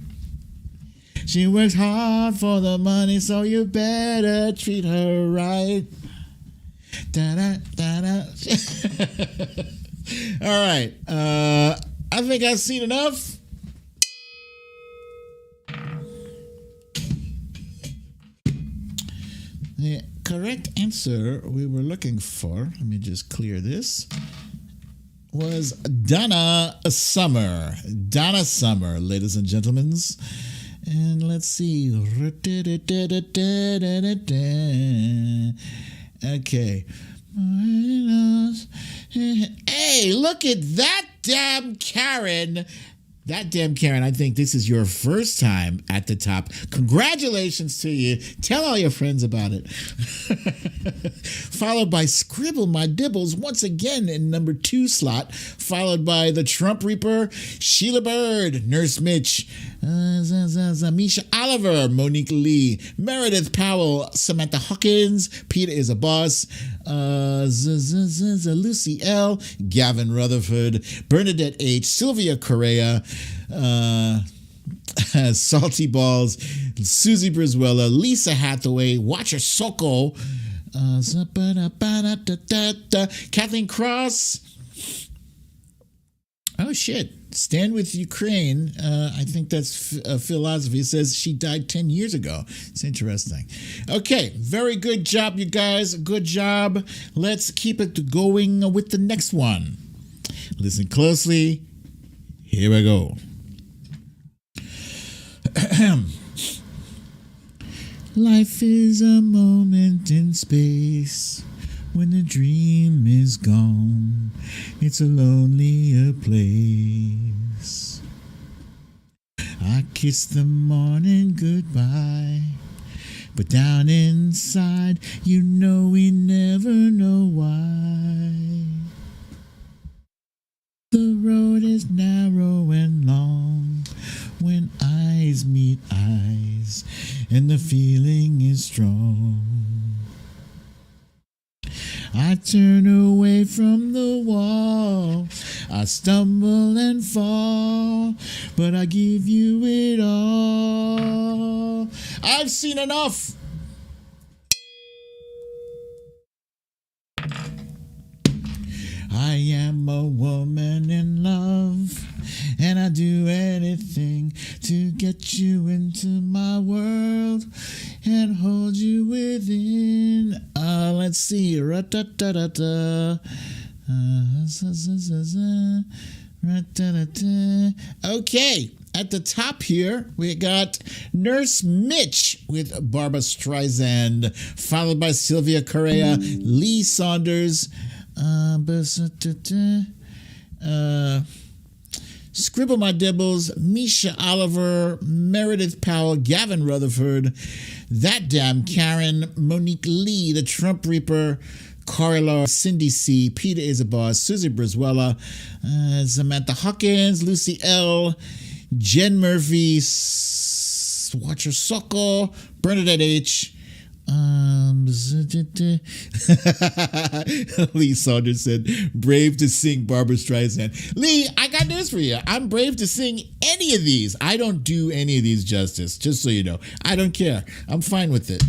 She works hard for the money, so you better treat her right. Da-da-da-da. All right. I think I've seen enough. The correct answer we were looking for, let me just clear this, was Donna Summer. Donna Summer, ladies and gentlemen. And let's see. Okay. Hey, look at that damn Karen. That damn Karen, I think this is your first time at the top. Congratulations to you. Tell all your friends about it. Followed by Scribble My Dibbles once again in number 2 slot. Followed by the Trump Reaper, Sheila Bird, Nurse Mitch, Misha Oliver, Monique Lee, Meredith Powell, Samantha Hawkins, Peter is a Boss, Lucy L, Gavin Rutherford, Bernadette H, Sylvia Correa, Salty Balls, Susie Brizuela, Lisa Hathaway, Watcher Soko, Kathleen Cross. Oh shit. Stand with Ukraine. I think that's philosophy. It says she died 10 years ago. It's interesting. Okay, very good job, you guys. Good job. Let's keep it going with the next one. Listen closely. Here we go. Life is a moment in space. When the dream is gone, it's a lonelier place. I kiss the morning goodbye, but down inside, you know we never know why. The road is narrow and long when eyes meet eyes, and the feeling is strong. I turn away from the wall, I stumble and fall, but I give you it all. I've seen enough. I am a woman in love, and I do anything to get you into my world and hold you within. Let's see. Okay, at the top here, we got Nurse Mitch with Barbara Streisand, followed by Sylvia Correa, Lee Saunders, Scribble My Dibbles, Misha Oliver, Meredith Powell, Gavin Rutherford, That Damn Karen, Monique Lee, The Trump Reaper, Carla, Cindy C, Peter is a Boss, Susie Brizuela, Samantha Hawkins, Lucy L, Jen Murphy, Watcher Soko, Bernadette H, Lee Saunders said, brave to sing Barbara Streisand. Lee, I got news for you. I'm brave to sing any of these. I don't do any of these justice, just so you know. I don't care. I'm fine with it.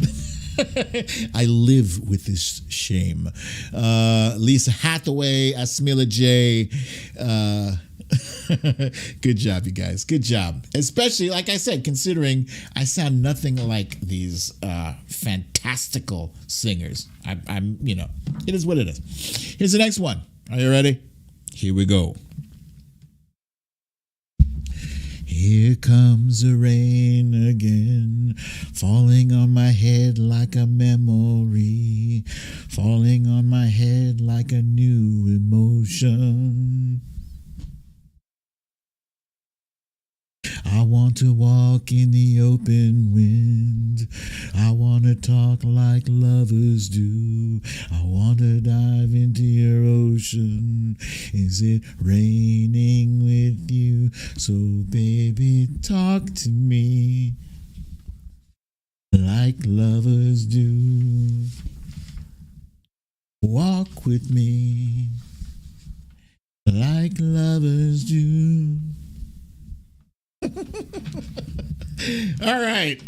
I live with this shame. Lisa Hathaway, Asmila J. Good job, you guys. Good job. Especially, like I said, considering I sound nothing like these fantastical singers. I'm, it is what it is. Here's the next one. Are you ready? Here we go. Here comes the rain again, falling on my head like a memory, falling on my head like a new emotion. I want to walk in the open wind. I want to talk like lovers do. I want to dive into your ocean. Is it raining with you? So baby, talk to me like lovers do. Walk with me like lovers do. All right.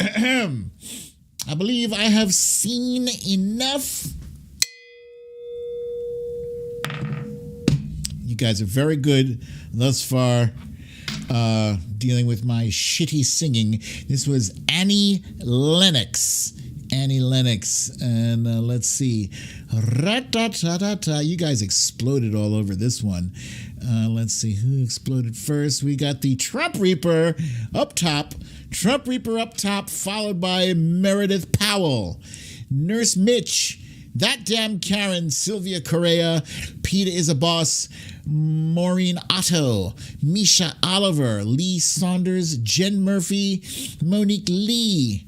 I believe I have seen enough. You guys are very good thus far dealing with my shitty singing. This was Annie Lennox. Annie Lennox. And let's see. Ra-ta-ta-ta-ta. You guys exploded all over this one. Let's see who exploded first. We got the Trump Reaper up top. Trump Reaper up top, followed by Meredith Powell. Nurse Mitch. That Damn Karen. Sylvia Correa. Peter is a Boss. Maureen Otto. Misha Oliver. Lee Saunders. Jen Murphy. Monique Lee.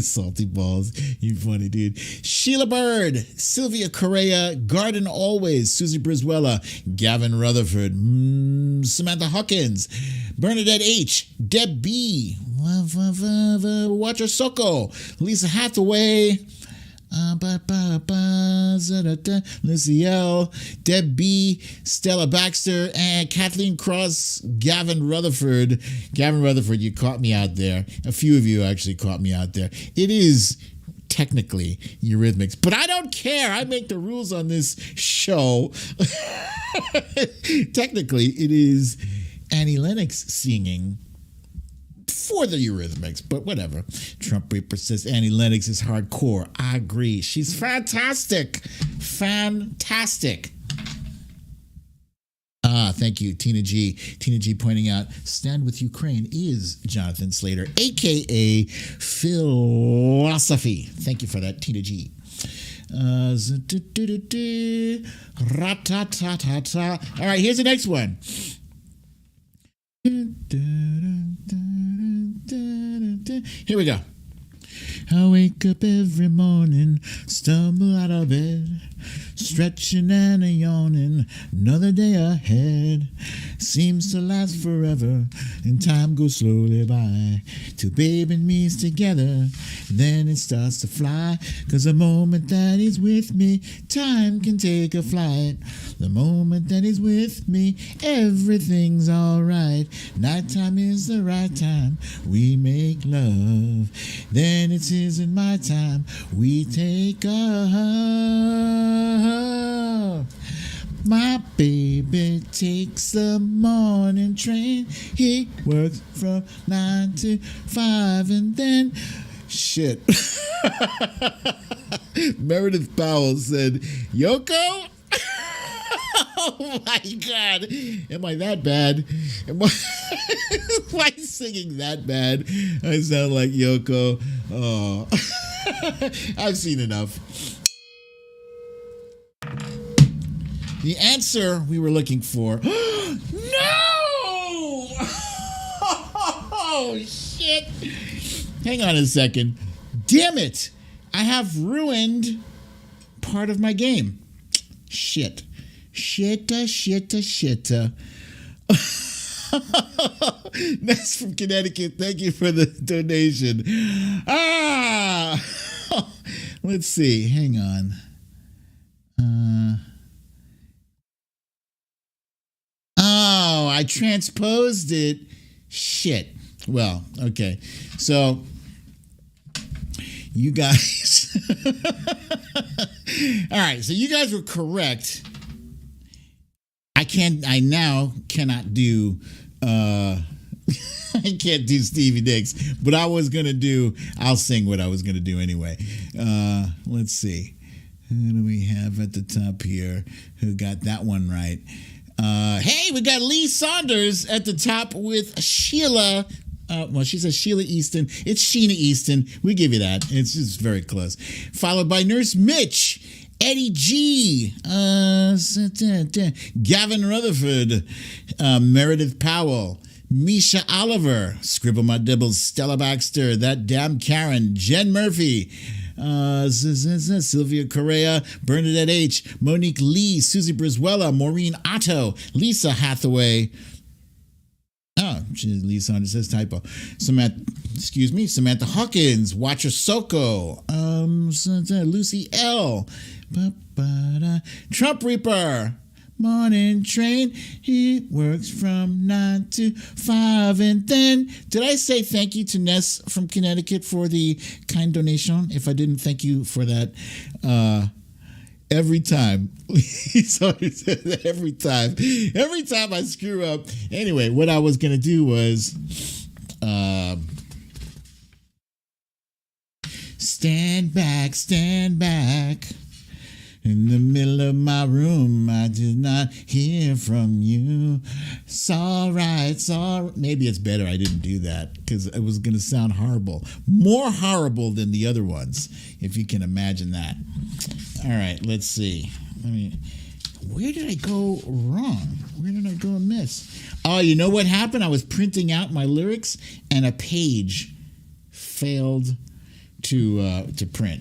Salty balls. You funny dude. Sheila Bird. Sylvia Correa. Garden Always. Susie Brizuela. Gavin Rutherford. Samantha Hawkins. Bernadette H. Deb B. Watcher Soko. Lisa Hathaway. Lucy L. Deb B. Stella Baxter. And Kathleen Cross. Gavin Rutherford. Gavin Rutherford, you caught me out there. A few of you actually caught me out there. It is technically Eurythmics, but I don't care. I make the rules on this show. Technically, it is Annie Lennox singing for the Eurythmics, but whatever. Trump Reaper says Annie Lennox is hardcore. I agree. She's fantastic. Fantastic. Thank you, Tina G. Tina G pointing out, Stand With Ukraine is Jonathan Slater, a.k.a. Philosophy. Thank you for that, Tina G. Ra-ta-ta-ta-ta. All right, here's the next one. Here we go. I wake up every morning, stumble out of bed, stretching and a yawning, another day ahead. Seems to last forever, and time goes slowly by, till babe and me's together, then it starts to fly, 'cause the moment that he's with me, time can take a flight. The moment that he's with me, everything's alright. Nighttime is the right time, we make love, then it's his and my time, we take off. My baby takes the morning train. He works from 9 to 5 and then shit. Meredith Powell said, Yoko? Oh my God. Am I that bad? Am I singing that bad? I sound like Yoko. Oh. I've seen enough. The answer we were looking for. No! Oh, shit. Hang on a second. Damn it. I have ruined part of my game. Shit. Shitta. That's from Connecticut. Thank you for the donation. Let's see. Hang on. I transposed it. Shit. Well, okay. So, you guys. All right. So, you guys were correct. I now cannot do, I can't do Stevie Nicks, but I'll sing what I was going to do anyway. Let's see. Who do we have at the top here who got that one right? Hey, we got Lee Saunders at the top with Sheila. Well, she says Sheila Easton. It's Sheena Easton. We give you that. It's just very close. Followed by Nurse Mitch, Eddie G, Gavin Rutherford, Meredith Powell, Misha Oliver, Scribble My Dibbles, Stella Baxter, That Damn Karen, Jen Murphy, Sylvia Correa, Bernadette H, Monique Lee, Susie Brizuela, Maureen Otto, Lisa Hathaway. Oh, Lisa Saunders says typo. Samantha Hawkins, Watcher Soko, Lucy L, Trump Reaper, Morning Train, he works from 9 to 5. And then, did I say thank you to Ness from Connecticut for the kind donation? If I didn't, thank you for that. Every time. Every time I screw up. Anyway, what I was going to do was stand back. In the middle of my room, I did not hear from you. It's all right. Maybe it's better I didn't do that because it was going to sound horrible. More horrible than the other ones, if you can imagine that. All right, let's see. Where did I go wrong? Where did I go amiss? Oh, you know what happened? I was printing out my lyrics and a page failed to print.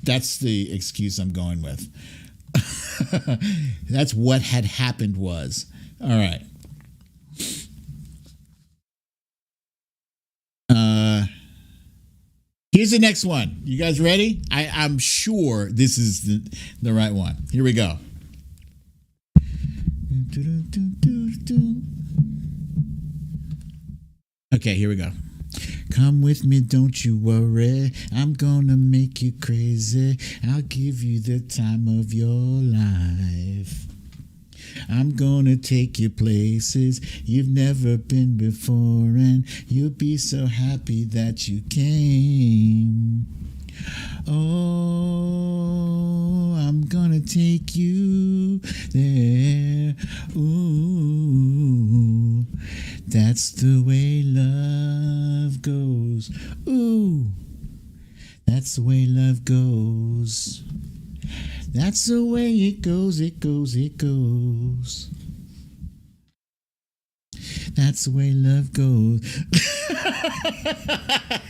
That's the excuse I'm going with. That's what had happened was. All right. Here's the next one. You guys ready? I'm sure this is the right one. Here we go. Okay, here we go. Come with me, don't you worry. I'm gonna make you crazy. I'll give you the time of your life. I'm gonna take you places you've never been before, and you'll be so happy that you came. Oh, I'm gonna take you there. Ooh, that's the way love goes. Ooh, that's the way love goes. That's the way it goes, it goes, it goes. That's the way love goes.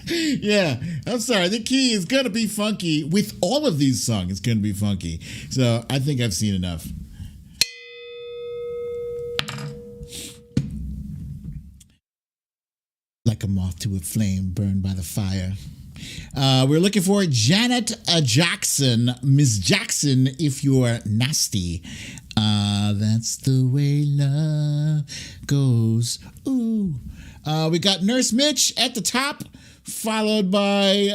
Yeah, I'm sorry. The key is going to be funky. With all of these songs, it's going to be funky. So I think I've seen enough. Like a moth to a flame burned by the fire. We're looking for Janet Jackson. Miss Jackson, if you're nasty. That's the way love goes. Ooh. We got Nurse Mitch at the top, followed by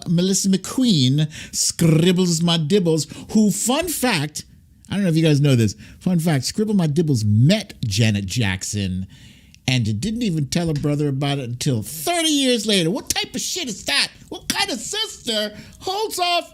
Melissa McQueen, Scribbles My Dibbles, who, fun fact, I don't know if you guys know this, fun fact, Scribble My Dibbles met Janet Jackson and didn't even tell her brother about it until 30 years later. What type of shit is that? What kind of sister holds off?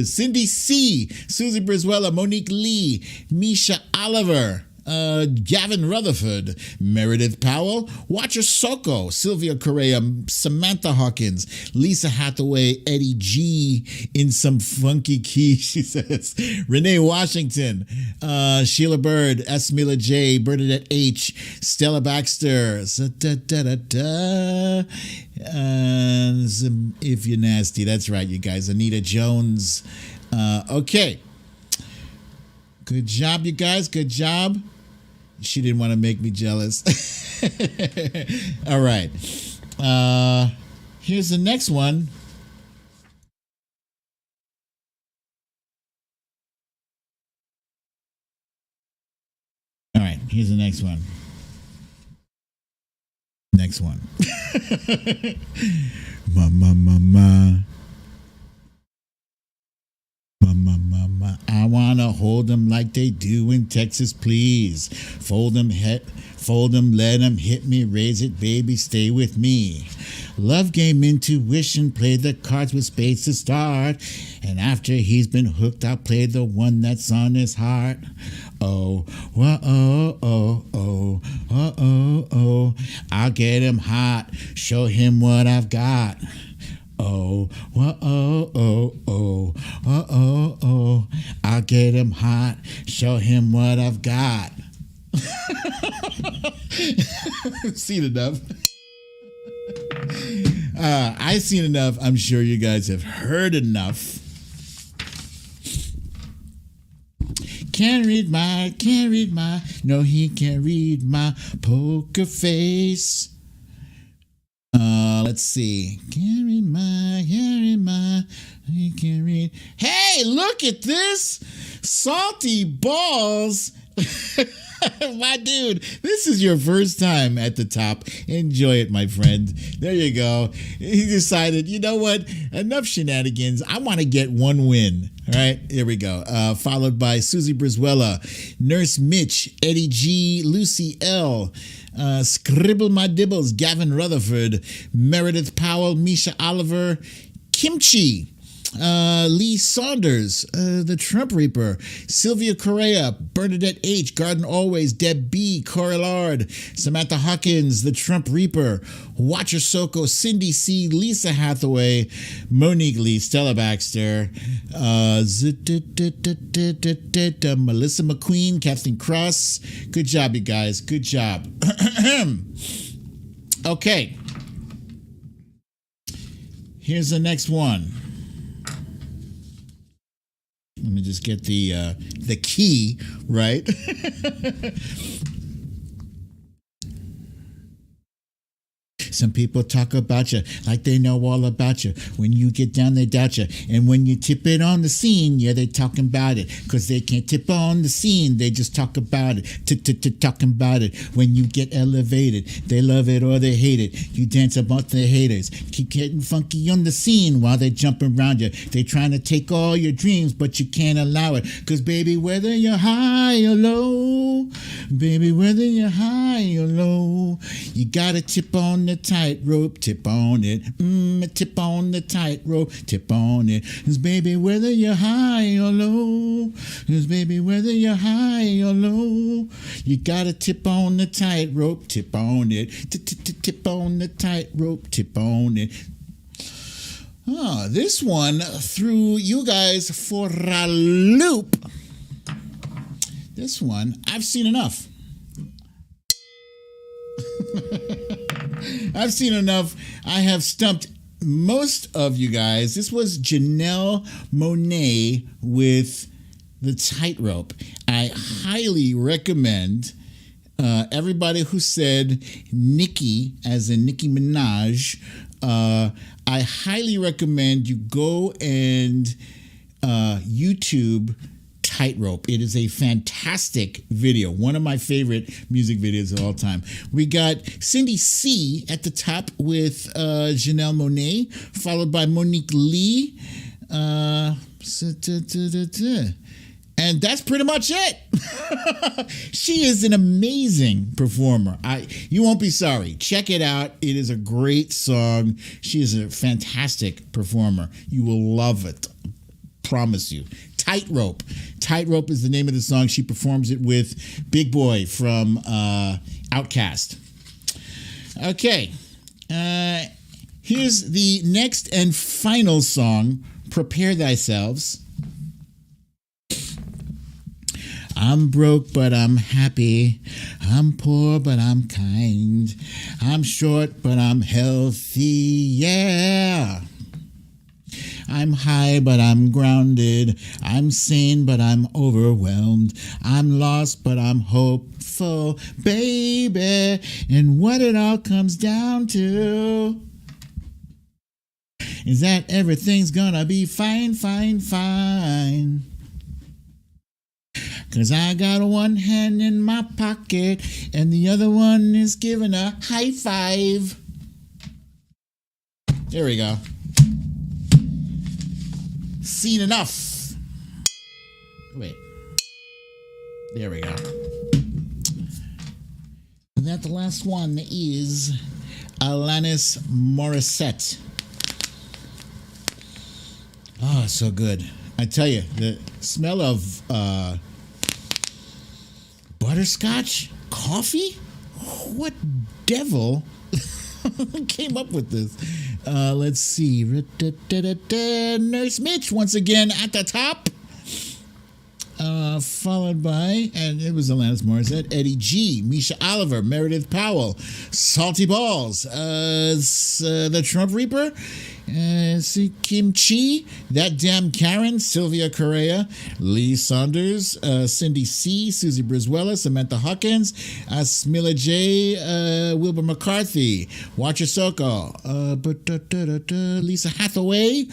Cindy C, Susie Brizuela, Monique Lee, Misha Oliver, Gavin Rutherford, Meredith Powell, Watcher Soko, Sylvia Correa, Samantha Hawkins, Lisa Hathaway, Eddie G in some funky key, she says, Renee Washington, Sheila Bird, Esmila J, Bernadette H, Stella Baxter, if you're nasty, that's right, you guys, Anita Jones. Okay. Good job, you guys. Good job. She didn't want to make me jealous. All right. Here's the next one. All right. Here's the next one. Next one. Mama. I wanna hold them like they do in Texas, please. Fold them, let them hit me, raise it, baby, stay with me. Love game intuition, play the cards with spades to start. And after he's been hooked, I'll play the one that's on his heart. Oh, whoa, oh, oh, oh, oh, oh, oh. I'll get him hot, show him what I've got. Oh, whoa, oh, oh, oh, oh, oh, oh. I'll get him hot, show him what I've got. Seen enough. I've seen enough. I'm sure you guys have heard enough. Can't read my, no, he can't read my poker face. Let's see. Can't read my, he can't read. Hey, look at this. Salty balls. My dude, this is your first time at the top. Enjoy it, my friend. There you go. He decided, you know what? Enough shenanigans. I want to get one win. All right, here we go. Followed by Susie Brizuela, Nurse Mitch, Eddie G, Lucy L, Scribble My Dibbles, Gavin Rutherford, Meredith Powell, Misha Oliver, Kimchi, Lee Saunders, the Trump Reaper, Sylvia Correa, Bernadette H, Garden Always, Deb B, Corey Lard, Samantha Hawkins, the Trump Reaper, Watcher Soko, Cindy C, Lisa Hathaway, Monique Lee, Stella Baxter, Melissa McQueen, Kathleen Cross. Good job, you guys. Good job. Okay. Here's the next one. Let me just get the key right. Some people talk about you like they know all about you. When you get down, they doubt you. And when you tip it on the scene, yeah, they talking about it. Because they can't tip on the scene, they just talk about it. Talking about it. When you get elevated, they love it or they hate it. You dance about the haters. Keep getting funky on the scene while they jumping around you. They trying to take all your dreams, but you can't allow it. Because baby, whether you're high or low, baby, whether you're high or low, you gotta tip on the tightrope, tip on it. Tip on the tightrope, tip on it. 'Cause baby, whether you're high or low, 'cause baby, whether you're high or low, you gotta tip on the tightrope, tip on it. Tip on the tightrope, tip on it. Oh, this one threw you guys for a loop. This one, I've seen enough. I've seen enough. I have stumped most of you guys. This was Janelle Monáe with the tightrope. I highly recommend everybody who said Nicki, as in Nicki Minaj, I highly recommend you go and YouTube Tightrope. It is a fantastic video. One of my favorite music videos of all time. We got Cindy C at the top with Janelle Monáe, followed by Monique Lee. And that's pretty much it. She is an amazing performer. You won't be sorry. Check it out. It is a great song. She is a fantastic performer. You will love it. Promise you. Tightrope. Tightrope is the name of the song. She performs it with Big Boy from Outkast. Okay. Here's the next and final song, Prepare Thyself. I'm broke, but I'm happy. I'm poor, but I'm kind. I'm short, but I'm healthy. Yeah. I'm high, but I'm grounded. I'm sane, but I'm overwhelmed. I'm lost, but I'm hopeful, baby. And what it all comes down to is that everything's gonna be fine, fine, fine. 'Cause I got one hand in my pocket and the other one is giving a high five. There we go. Seen enough. Wait. There we go. And that the last one is Alanis Morissette. Oh, so good. I tell you, the smell of butterscotch coffee? What devil came up with this? Let's see. Nurse Mitch once again at the top. Followed by, and it was Alanis Morissette, Eddie G, Misha Oliver, Meredith Powell, Salty Balls, the Trump Reaper, Kim Chi, That Damn Karen, Sylvia Correa, Lee Saunders, Cindy C, Susie Brizuela, Samantha Hawkins, Smilla J, Wilbur McCarthy, Watcher Soko, Lisa Hathaway,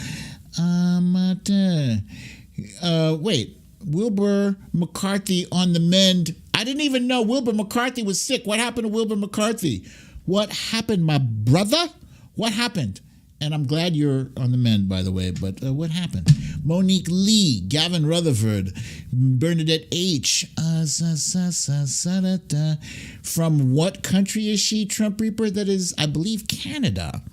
wait. Wilbur McCarthy on the mend. I didn't even know Wilbur McCarthy was sick. What happened to Wilbur McCarthy? What happened, my brother? What happened? And I'm glad you're on the mend, by the way, but what happened? Monique Lee, Gavin Rutherford, Bernadette H. From what country is she, Trump Reaper? That is, I believe, Canada.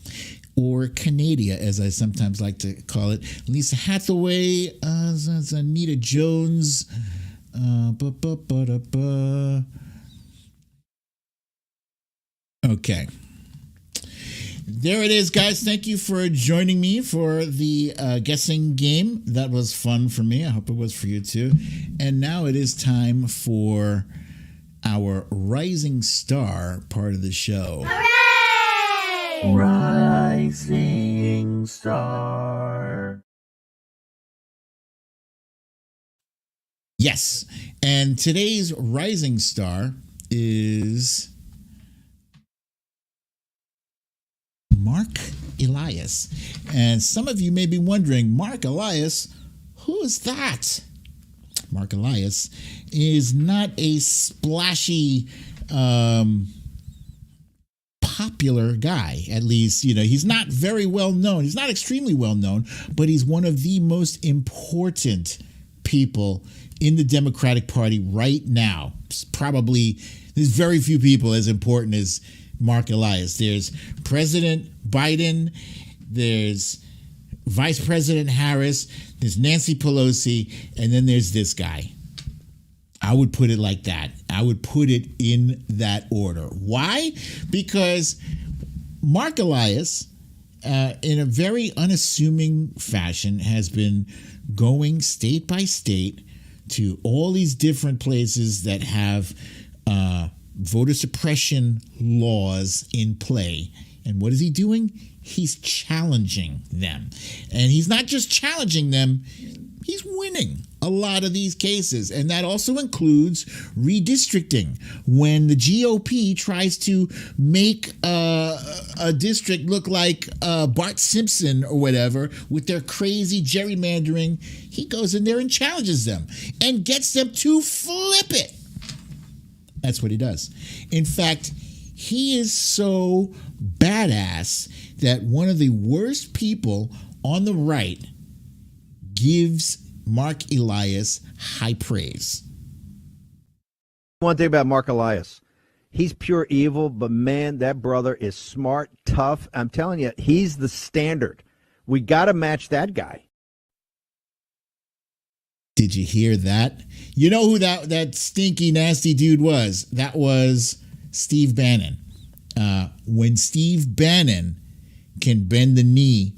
Or Canada, as I sometimes like to call it. Lisa Hathaway, Anita Jones. Okay. There it is, guys. Thank you for joining me for the guessing game. That was fun for me. I hope it was for you too. And now it is time for our Rising Star part of the show. Rising Star. Yes. And today's Rising Star is Marc Elias. And some of you may be wondering, Marc Elias, who is that? Marc Elias is not a splashy, popular guy. At least, he's not very well known. He's not extremely well known, but he's one of the most important people in the Democratic Party right now. Probably, there's very few people as important as Marc Elias. There's President Biden, there's Vice President Harris, there's Nancy Pelosi, and then there's this guy. I would put it like that. I would put it in that order. Why? Because Marc Elias, in a very unassuming fashion, has been going state by state to all these different places that have voter suppression laws in play. And what is he doing? He's challenging them. And he's not just challenging them, he's winning a lot of these cases. And that also includes redistricting. When the GOP tries to make a district look like Bart Simpson or whatever with their crazy gerrymandering, he goes in there and challenges them and gets them to flip it. That's what he does. In fact, he is so badass that one of the worst people on the right gives Marc Elias high praise. One thing about Marc Elias, he's pure evil, but man, that brother is smart, tough. I'm telling you, he's the standard. We got to match that guy. Did you hear that? You know who that stinky, nasty dude was? That was Steve Bannon. When Steve Bannon can bend the knee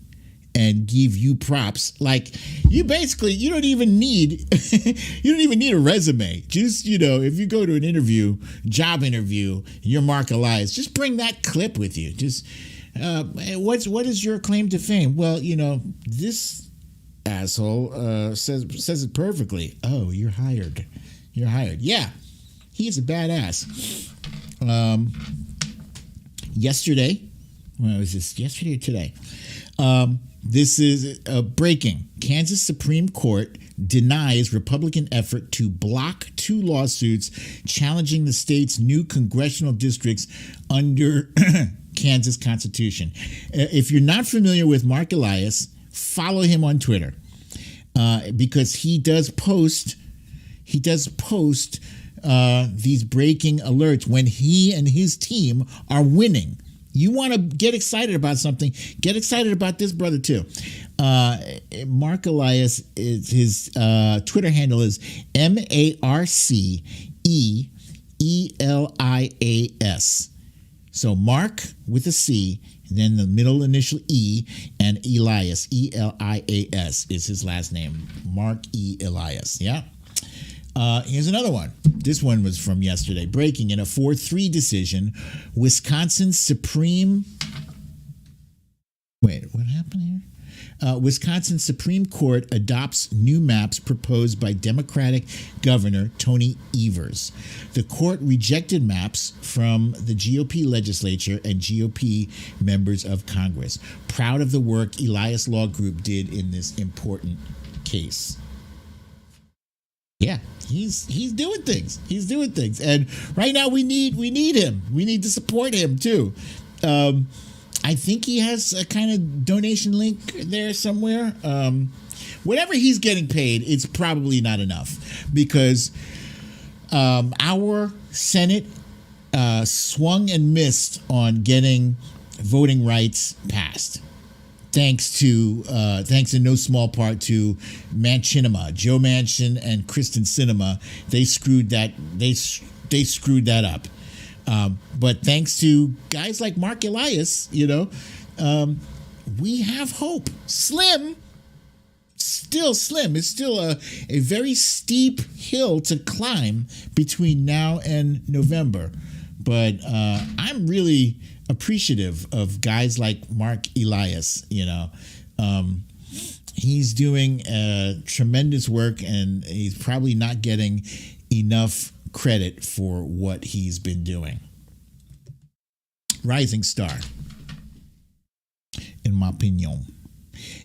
and give you props, like you don't even need a resume. Just, if you go to an job interview, you're Marc Elias, just bring that clip with you. Just what is your claim to fame? Well, this asshole says it perfectly. Oh, you're hired. Yeah, he's a badass. Yesterday or today? This is breaking. Kansas Supreme Court denies Republican effort to block 2 lawsuits challenging the state's new congressional districts under Kansas Constitution. If you're not familiar with Marc Elias, follow him on Twitter because he does post these breaking alerts when he and his team are winning. You want to get excited about something, get excited about this brother too. Marc Elias, his Twitter handle is MarcElias. So Mark with a C, and then the middle initial E, and Elias, Elias is his last name. Marc Elias, yeah? Here's another one. This one was from yesterday. Breaking in a 4-3 decision, Wisconsin Supreme... Wait, what happened here? Wisconsin Supreme Court adopts new maps proposed by Democratic Governor Tony Evers. The court rejected maps from the GOP legislature and GOP members of Congress. Proud of the work Elias Law Group did in this important case. Yeah, he's doing things. He's doing things. And right now we need him. We need to support him too. I think he has a kind of donation link there somewhere. Whatever he's getting paid, it's probably not enough because our Senate swung and missed on getting voting rights passed. Thanks in no small part to Manchinima, Joe Manchin and Kristen Sinema. They screwed that up. But thanks to guys like Marc Elias, we have hope. Slim, still slim. It's still a very steep hill to climb between now and November. But I'm really appreciative of guys like Marc Elias. He's doing tremendous work, and he's probably not getting enough credit for what he's been doing. Rising star, in my opinion.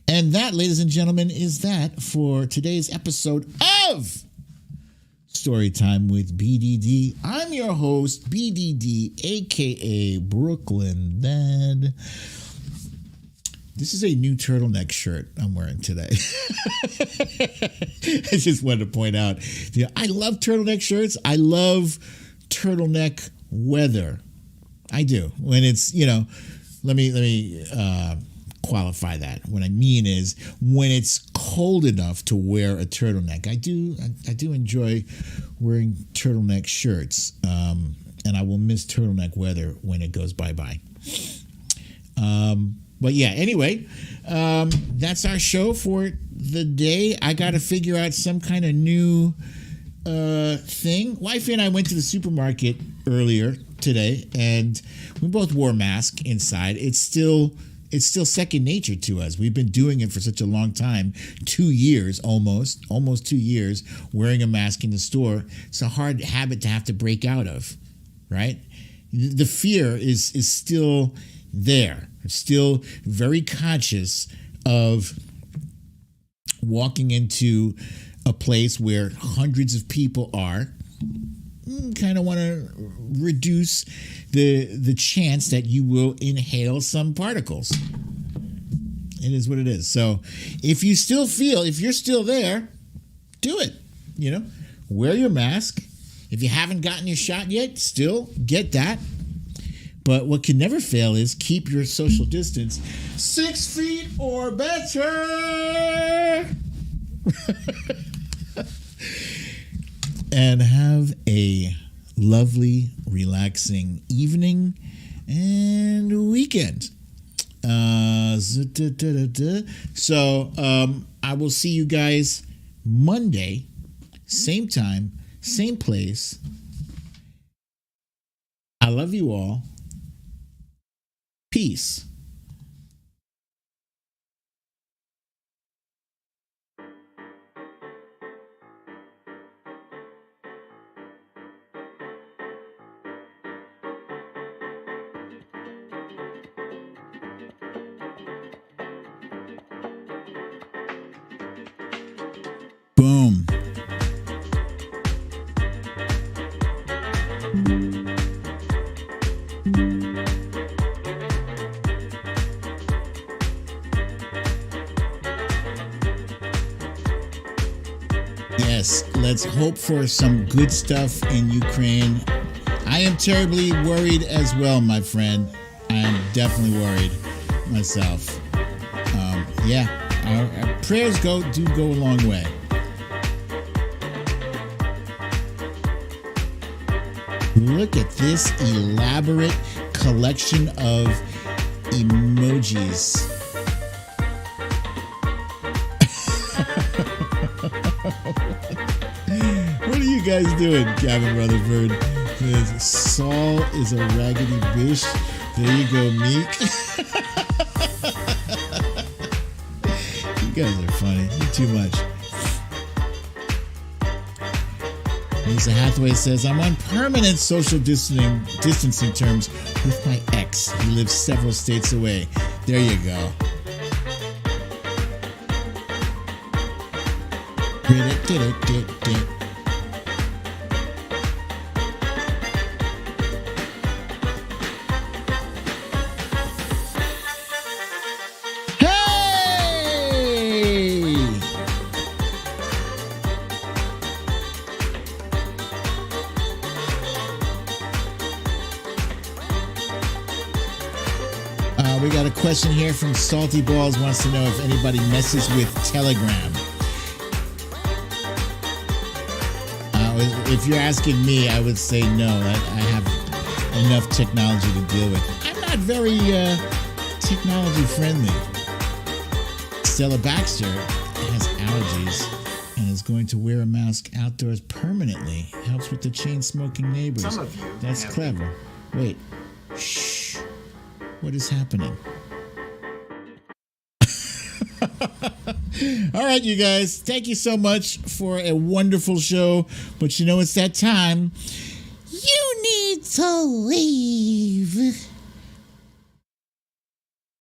And that, ladies and gentlemen, is that for today's episode of Storytime with BDD. I'm your host, BDD, aka Brooklyn Dad. This is a new turtleneck shirt I'm wearing today. I just wanted to point out, I love turtleneck shirts. I love turtleneck weather. I do. When it's, let me qualify that. What I mean is when it's cold enough to wear a turtleneck. I do enjoy wearing turtleneck shirts, and I will miss turtleneck weather when it goes bye-bye. But yeah, anyway, that's our show for the day. I got to figure out some kind of new thing. Wifey and I went to the supermarket earlier today, and we both wore masks inside. It's still second nature to us. We've been doing it for such a long time, 2 years, almost 2 years, wearing a mask in the store. It's a hard habit to have to break out of, right? The fear is still there. I'm still very conscious of walking into a place where hundreds of people are. Kind of want to reduce the chance that you will inhale some particles. It is what it is. So if you're still there, do it. Wear your mask. If you haven't gotten your shot yet, still get that. But what can never fail is keep your social distance 6 feet or better. And have a lovely, relaxing evening and weekend. So I will see you guys Monday, same time, same place. I love you all. Peace. Boom. Yes, let's hope for some good stuff in Ukraine. I am terribly worried as well, my friend. I am definitely worried myself. Yeah, our prayers do go a long way. Look at this elaborate collection of emojis. What are you guys doing, Gavin Rutherford? Says, Saul is a raggedy bitch. There you go, Meek. You guys are funny. You're too much. Lisa Hathaway says, I'm on permanent social distancing terms with my ex. He lives several states away. There you go. We got a question here from Salty Balls, wants to know if anybody messes with Telegram. If you're asking me, I would say no. I have enough technology to deal with. I'm not very technology friendly. Stella Baxter has allergies and is going to wear a mask outdoors permanently. Helps with the chain smoking neighbors. Some of you That's clever. Wait. Shh. What is happening? All right, you guys. Thank you so much for a wonderful show. But you know, it's that time. You need to leave.